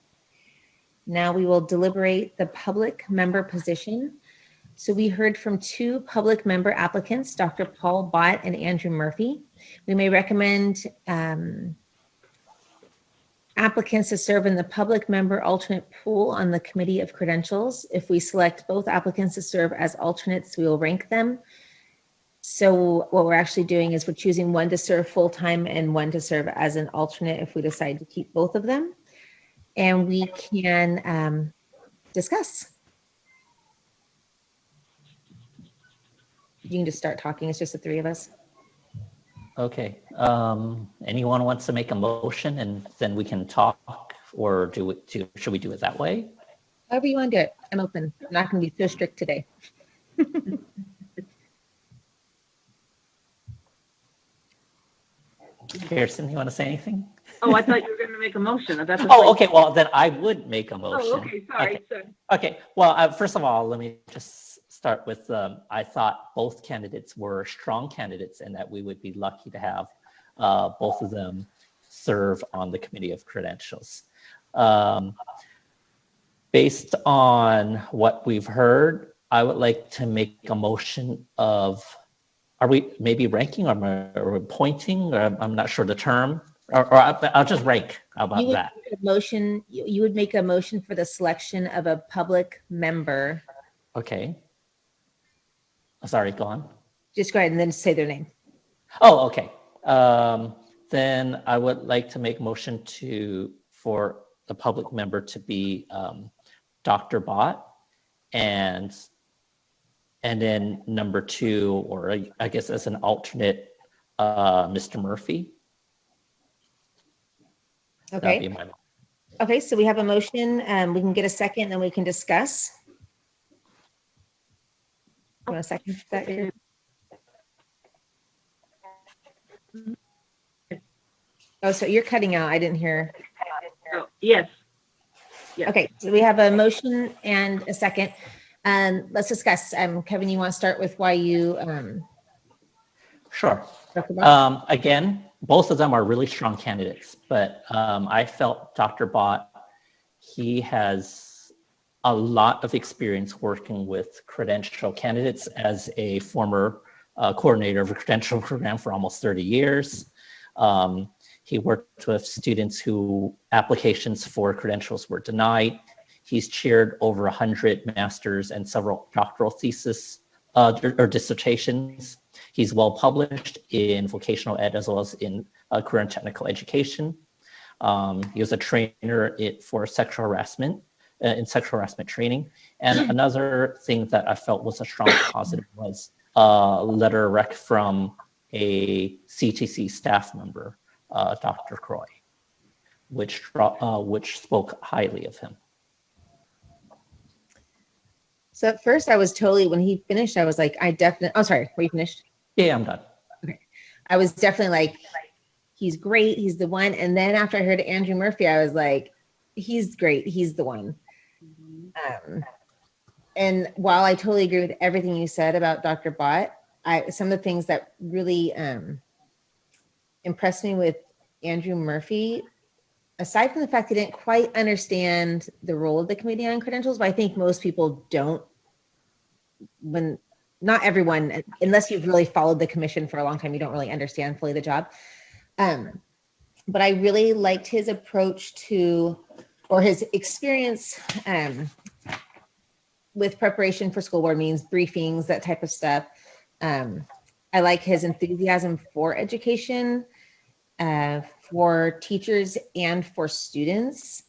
S1: Now we will deliberate the public member position. So we heard from 2 public member applicants, Dr. Paul Bott and Andrew Murphy. We may recommend applicants to serve in the public member alternate pool on the Committee of Credentials. If we select both applicants to serve as alternates, we will rank them. So what we're actually doing is we're choosing one to serve full-time and one to serve as an alternate if we decide to keep both of them. And we can discuss. You can just start talking. It's just the 3 of us.
S4: Okay. Anyone wants to make a motion and then we can talk, or should we do it that way?
S1: However you want to do it. I'm open. I'm not going to be so strict today.
S4: Pearson, you want to say anything?
S3: Oh, I thought you were going to make a motion. That's
S4: Oh, okay. Well, then I would make a motion.
S3: Oh, okay. Sorry.
S4: Okay. Well, first of all, let me just start with, I thought both candidates were strong candidates and that we would be lucky to have both of them serve on the Committee of Credentials. Based on what we've heard, I would like to make a motion of, are we maybe ranking or pointing? Or I'm not sure the term. Or I'll just rank. How about that?
S1: You would make a motion for the selection of a public member.
S4: Okay. Sorry, go on.
S1: Just go ahead and then say their name.
S4: Oh, okay. Then I would like to make a motion for the public member to be Dr. Bott, and then number 2, or I guess as an alternate, Mr. Murphy.
S1: Okay. Okay, so we have a motion. We can get a second, then we can discuss. You want a second for that? Oh, so you're cutting out. I didn't hear.
S3: Oh, yes.
S1: Okay, so we have a motion and a second. Let's discuss. Kevin, you want to start with why you?
S4: Sure. Again, both of them are really strong candidates, but I felt Dr. Bott, he has a lot of experience working with credential candidates as a former coordinator of a credential program for almost 30 years. He worked with students who applications for credentials were denied. He's chaired over 100 master's and several doctoral theses or dissertations. He's well published in vocational ed as well as in career and technical education. He was a trainer for sexual harassment in sexual harassment training. And another thing that I felt was a strong positive was a letter rec from a CTC staff member, Dr. Croy, which spoke highly of him.
S1: So at first I was totally, when he finished, I was like, oh, sorry, were you finished?
S4: Yeah, I'm done.
S1: Okay. I was definitely like, he's great, he's the one. And then after I heard Andrew Murphy, I was like, he's great, he's the one. And while I totally agree with everything you said about Dr. Bott, some of the things that really impressed me with Andrew Murphy, aside from the fact he didn't quite understand the role of the Committee on Credentials, but I think most people don't, not everyone, unless you've really followed the commission for a long time, you don't really understand fully the job. But I really liked his approach to, or his experience with preparation for school board meetings, briefings, that type of stuff. I like his enthusiasm for education, for teachers and for students.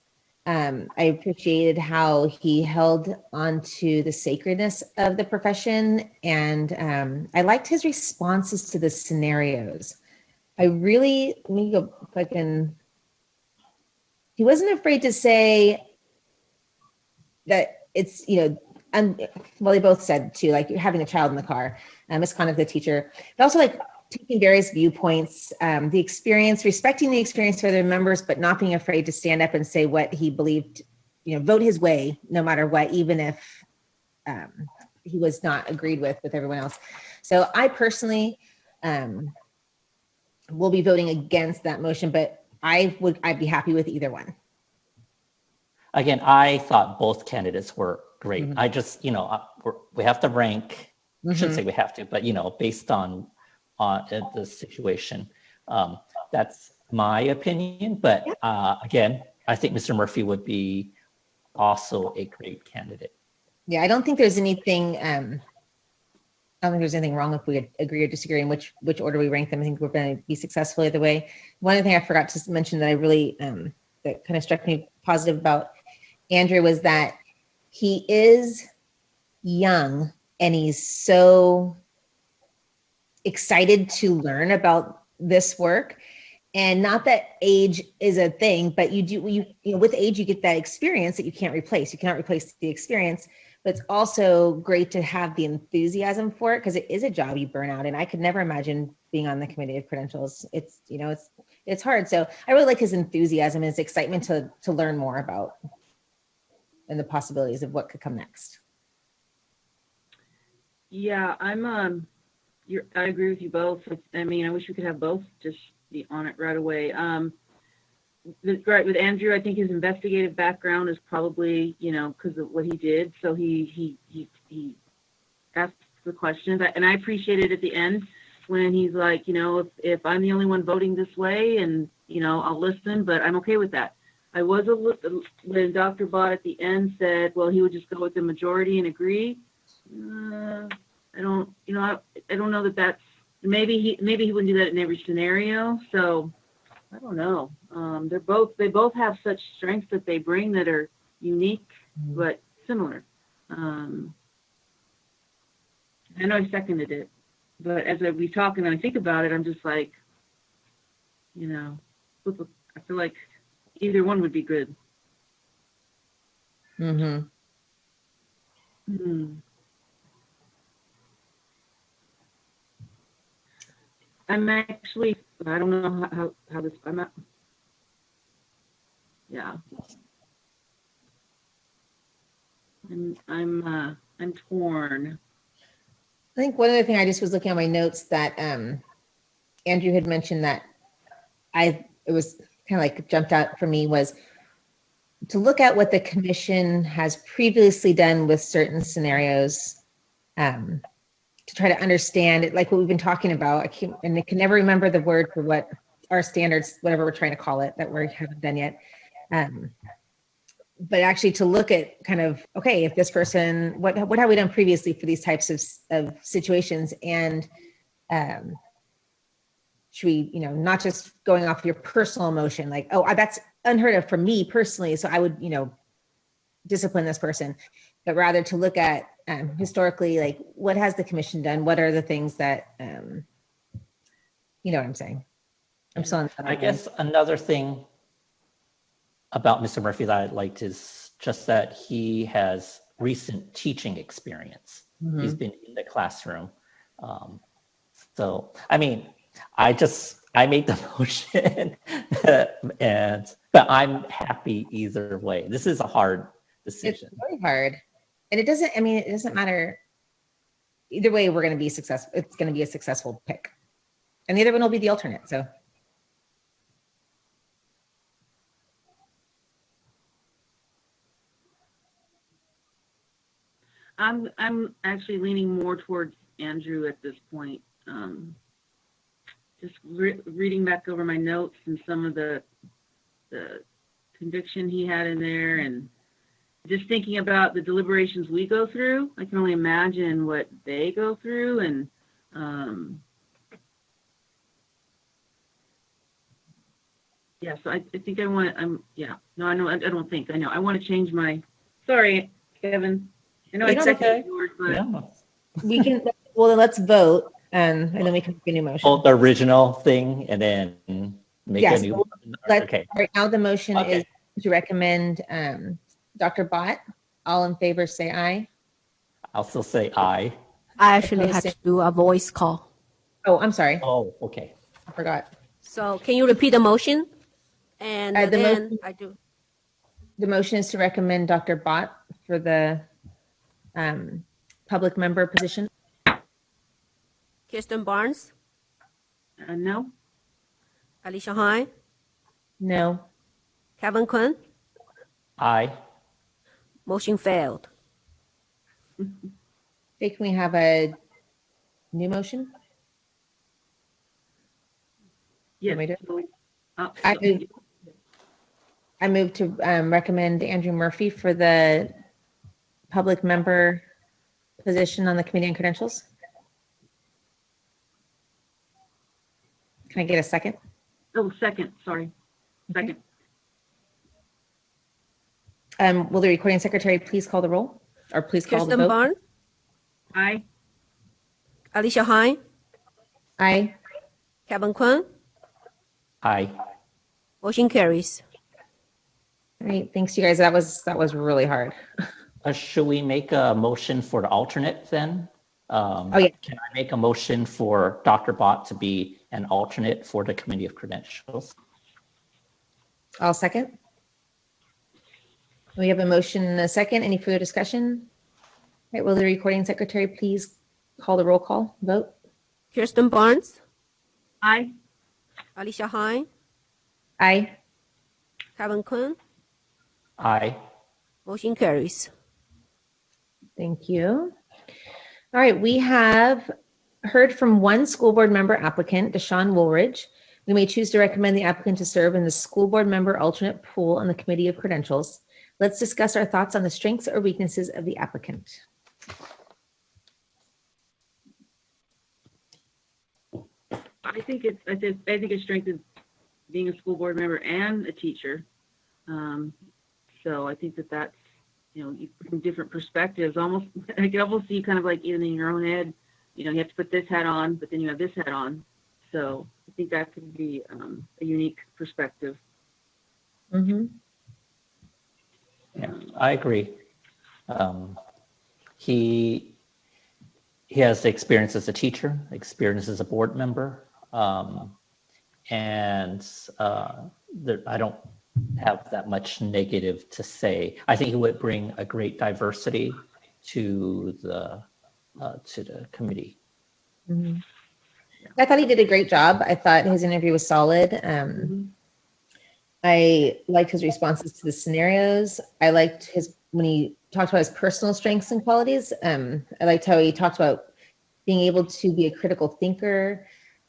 S1: I appreciated how he held on to the sacredness of the profession, and I liked his responses to the scenarios. Let me go back and he wasn't afraid to say, that it's, and well, they both said too, like having a child in the car, misconduct of the teacher, but also like taking various viewpoints, the experience, respecting the experience for their members, but not being afraid to stand up and say what he believed, vote his way, no matter what, even if he was not agreed with everyone else. So I personally will be voting against that motion, but I'd be happy with either one.
S4: Again, I thought both candidates were great. I just, we have to rank, I shouldn't say we have to, but, based on the situation, that's my opinion. But again, I think Mr. Murphy would be also a great candidate.
S1: Yeah, I don't think there's anything, I don't think there's anything wrong if we agree or disagree in which order we rank them. I think we're going to be successful either way. One other thing I forgot to mention that I really, that kind of struck me positive about Andrew was that he is young and he's so excited to learn about this work. And not that age is a thing, but with age, you get that experience that you can't replace. You cannot replace the experience, but it's also great to have the enthusiasm for it because it is a job you burn out. And I could never imagine being on the committee of credentials. It's hard. So I really like his enthusiasm and his excitement to learn more about and the possibilities of what could come next.
S3: Yeah, I agree with you both. I wish we could have both just be on it right away. Right, with Andrew, I think his investigative background is probably, because of what he did. So he asked the questions, and I appreciated at the end when he's like, if I'm the only one voting this way, and I'll listen, but I'm okay with that. I was when Dr. Bott at the end said, well, he would just go with the majority and agree. I don't know that's maybe he wouldn't do that in every scenario. So I don't know. They both have such strengths that they bring that are unique but similar. I know I seconded it, but as we talk and I think about it, I'm just like, I feel like either one would be good.
S1: Mm-hmm.
S3: I'm actually, I don't know how this, I'm not, yeah. I'm torn.
S1: I think one other thing I just was looking at my notes that Andrew had mentioned that it was kind of like jumped out for me was to look at what the commission has previously done with certain scenarios to try to understand it, like what we've been talking about. I can never remember the word for what our standards, whatever we're trying to call it, that we haven't done yet. But actually to look at kind of, okay, if this person, what have we done previously for these types of situations? And should we, not just going off your personal emotion, like, oh, that's unheard of for me personally, so I would, discipline this person, but rather to look at historically, like, what has the commission done? What are the things that, you know what I'm saying? I'm still on that.
S4: I guess another thing about Mr. Murphy that I liked is just that he has recent teaching experience.
S1: Mm-hmm.
S4: He's been in the classroom. So, I mean, I made the motion, but I'm happy either way. This is a hard decision.
S1: It's very hard. And it doesn't matter. Either way, we're going to be successful. It's going to be a successful pick. And the other one will be the alternate, so.
S3: I'm actually leaning more towards Andrew at this point. Just reading back over my notes and some of the conviction he had in there, and just thinking about the deliberations we go through. I can only imagine what they go through, and yeah. So I think I want. I know. I want to change my. Sorry, Kevin. I know
S1: It's
S3: I seconded
S1: okay.
S3: yours, but
S4: Yeah.
S1: We can, well, then let's vote and then we can make a new motion.
S4: Hold the original thing and then make
S1: Yes,
S4: a new
S1: well,
S4: one.
S1: Let's,
S4: Okay.
S1: right now the motion
S4: Okay.
S1: is to recommend Dr. Bott All in favor, say aye.
S4: I'll still say aye.
S2: I actually
S1: Opposed,
S2: had
S1: say-
S2: to do a voice call.
S1: Oh, I'm sorry.
S4: Oh, okay.
S1: I forgot.
S2: So can you repeat the motion? And
S1: The
S2: then
S1: motion-
S2: I do.
S1: The motion is to recommend Dr. Bott for the public member position.
S2: Kirsten Barnes,
S3: No?
S2: Alicia Hine,
S1: No.
S2: Kevin Quinn.
S4: Aye.
S2: Motion failed.
S1: Okay, can we have a new motion?
S3: Yes.
S1: me to-
S3: Oh,
S1: I move to recommend Andrew Murphy for the public member position on the Committee on Credentials. Can I get a second?
S3: oh, second, sorry. Second.
S1: Will the recording secretary please call the roll? Or please call the
S2: Kirsten
S1: vote?
S2: Barnes,
S3: Aye.
S2: Alicia Hine,
S1: Aye.
S2: Kevin Quinn.
S4: Aye.
S2: Motion carries.
S1: All right, thanks you guys. That was really hard.
S4: Should we make a motion for the alternate then?
S1: Oh, yeah.
S4: Can I make a motion for Dr. Bott to be an alternate for the Committee of Credentials?
S1: I'll second. We have a motion and a second. Any further discussion? All right, will the recording secretary please call the roll call vote?
S2: Kirsten Barnes,
S3: Aye.
S2: Alicia Hine,
S1: Aye.
S2: Kevin Quinn.
S4: Aye.
S2: Motion carries.
S1: Thank you. All right, we have heard from one school board member applicant, Deshaun Woolridge. We may choose to recommend the applicant to serve in the school board member alternate pool on the Committee of Credentials. Let's discuss our thoughts on the strengths or weaknesses of the applicant.
S3: I think it's strength of being a school board member and a teacher. So I think that's, you from different perspectives, almost, I can almost see kind of like even in your own head, you have to put this hat on, but then you have this hat on. So I think that could be a unique perspective.
S1: Mm-hmm.
S4: Yeah, I agree. He has experience as a teacher, experience as a board member, and I don't have that much negative to say. I think he would bring a great diversity to the committee.
S1: Mm-hmm. I thought he did a great job. I thought his interview was solid. I liked his responses to the scenarios. I liked when he talked about his personal strengths and qualities. I liked how he talked about being able to be a critical thinker,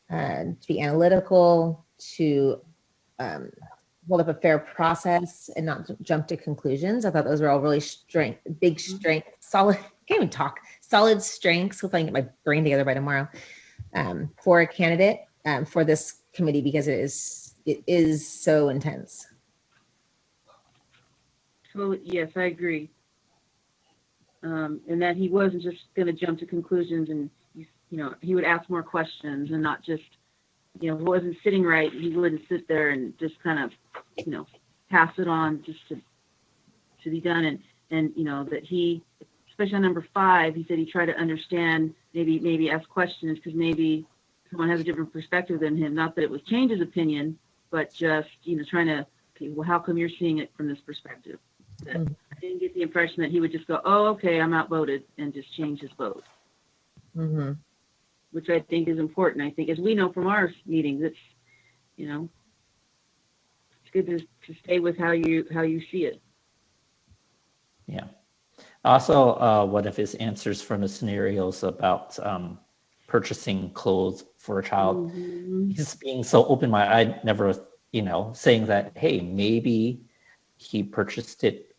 S1: to be analytical, to hold up a fair process and not jump to conclusions. I thought those were all really big strengths, solid, I can't even talk, solid strengths. Hope I can get my brain together by tomorrow for a candidate for this committee, because it is so intense.
S3: So yes, I agree. And that he wasn't just going to jump to conclusions, and he would ask more questions and not just, if it wasn't sitting right, he wouldn't sit there and just kind of, pass it on just to be done. And that he, especially on number 5, he said he tried to understand, maybe ask questions because maybe someone has a different perspective than him. Not that it would change his opinion, but just, trying to, okay, well, how come you're seeing it from this perspective? I didn't get the impression that he would just go, oh, okay, I'm outvoted, and just change his vote.
S1: Mm-hmm.
S3: Which I think is important. I think, as we know from our meetings, it's, it's good to stay with how you see it.
S4: Yeah. Also, one of his answers from the scenarios about purchasing clothes for a child, he's being so open-minded. I never, saying that, hey, maybe he purchased it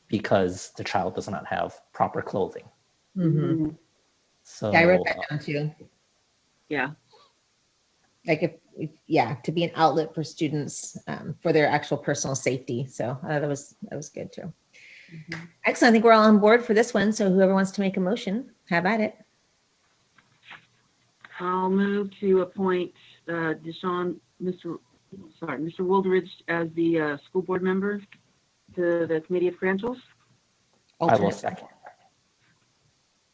S4: because the child does not have proper clothing.
S1: Mm-hmm.
S4: So
S1: Yeah, I wrote that down too.
S3: Yeah.
S1: Like to be an outlet for students for their actual personal safety. So that was good too. Mm-hmm. Excellent. I think we're all on board for this one. So whoever wants to make a motion, have at it.
S3: I'll move to appoint Mr. Woolridge as the school board member to the Committee of Credentials.
S4: I will
S1: alternate.
S4: second.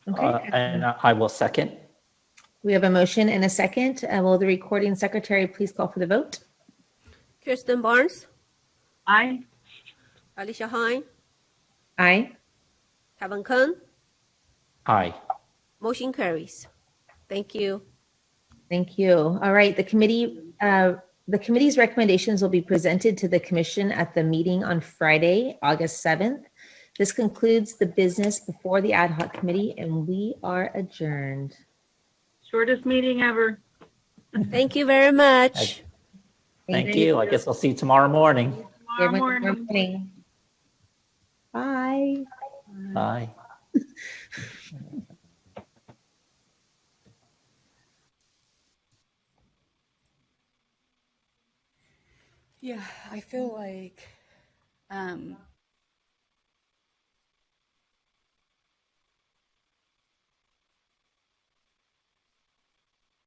S1: Okay.
S4: And I will second.
S1: We have a motion and a second. Will the recording secretary please call for the vote?
S2: Kirsten Barnes,
S3: Aye.
S2: Alicia Hine,
S1: Aye.
S2: Kevin Kern,
S4: Aye.
S2: motion carries. Thank you.
S1: Thank you. All right, the committee's recommendations will be presented to the commission at the meeting on Friday, August 7th. This concludes the business before the ad hoc committee, and we are adjourned.
S3: Shortest meeting ever.
S2: Thank you very much.
S4: Thank you. I guess I'll see you tomorrow morning.
S3: Tomorrow morning.
S1: Bye.
S4: Bye.
S9: Yeah, I feel like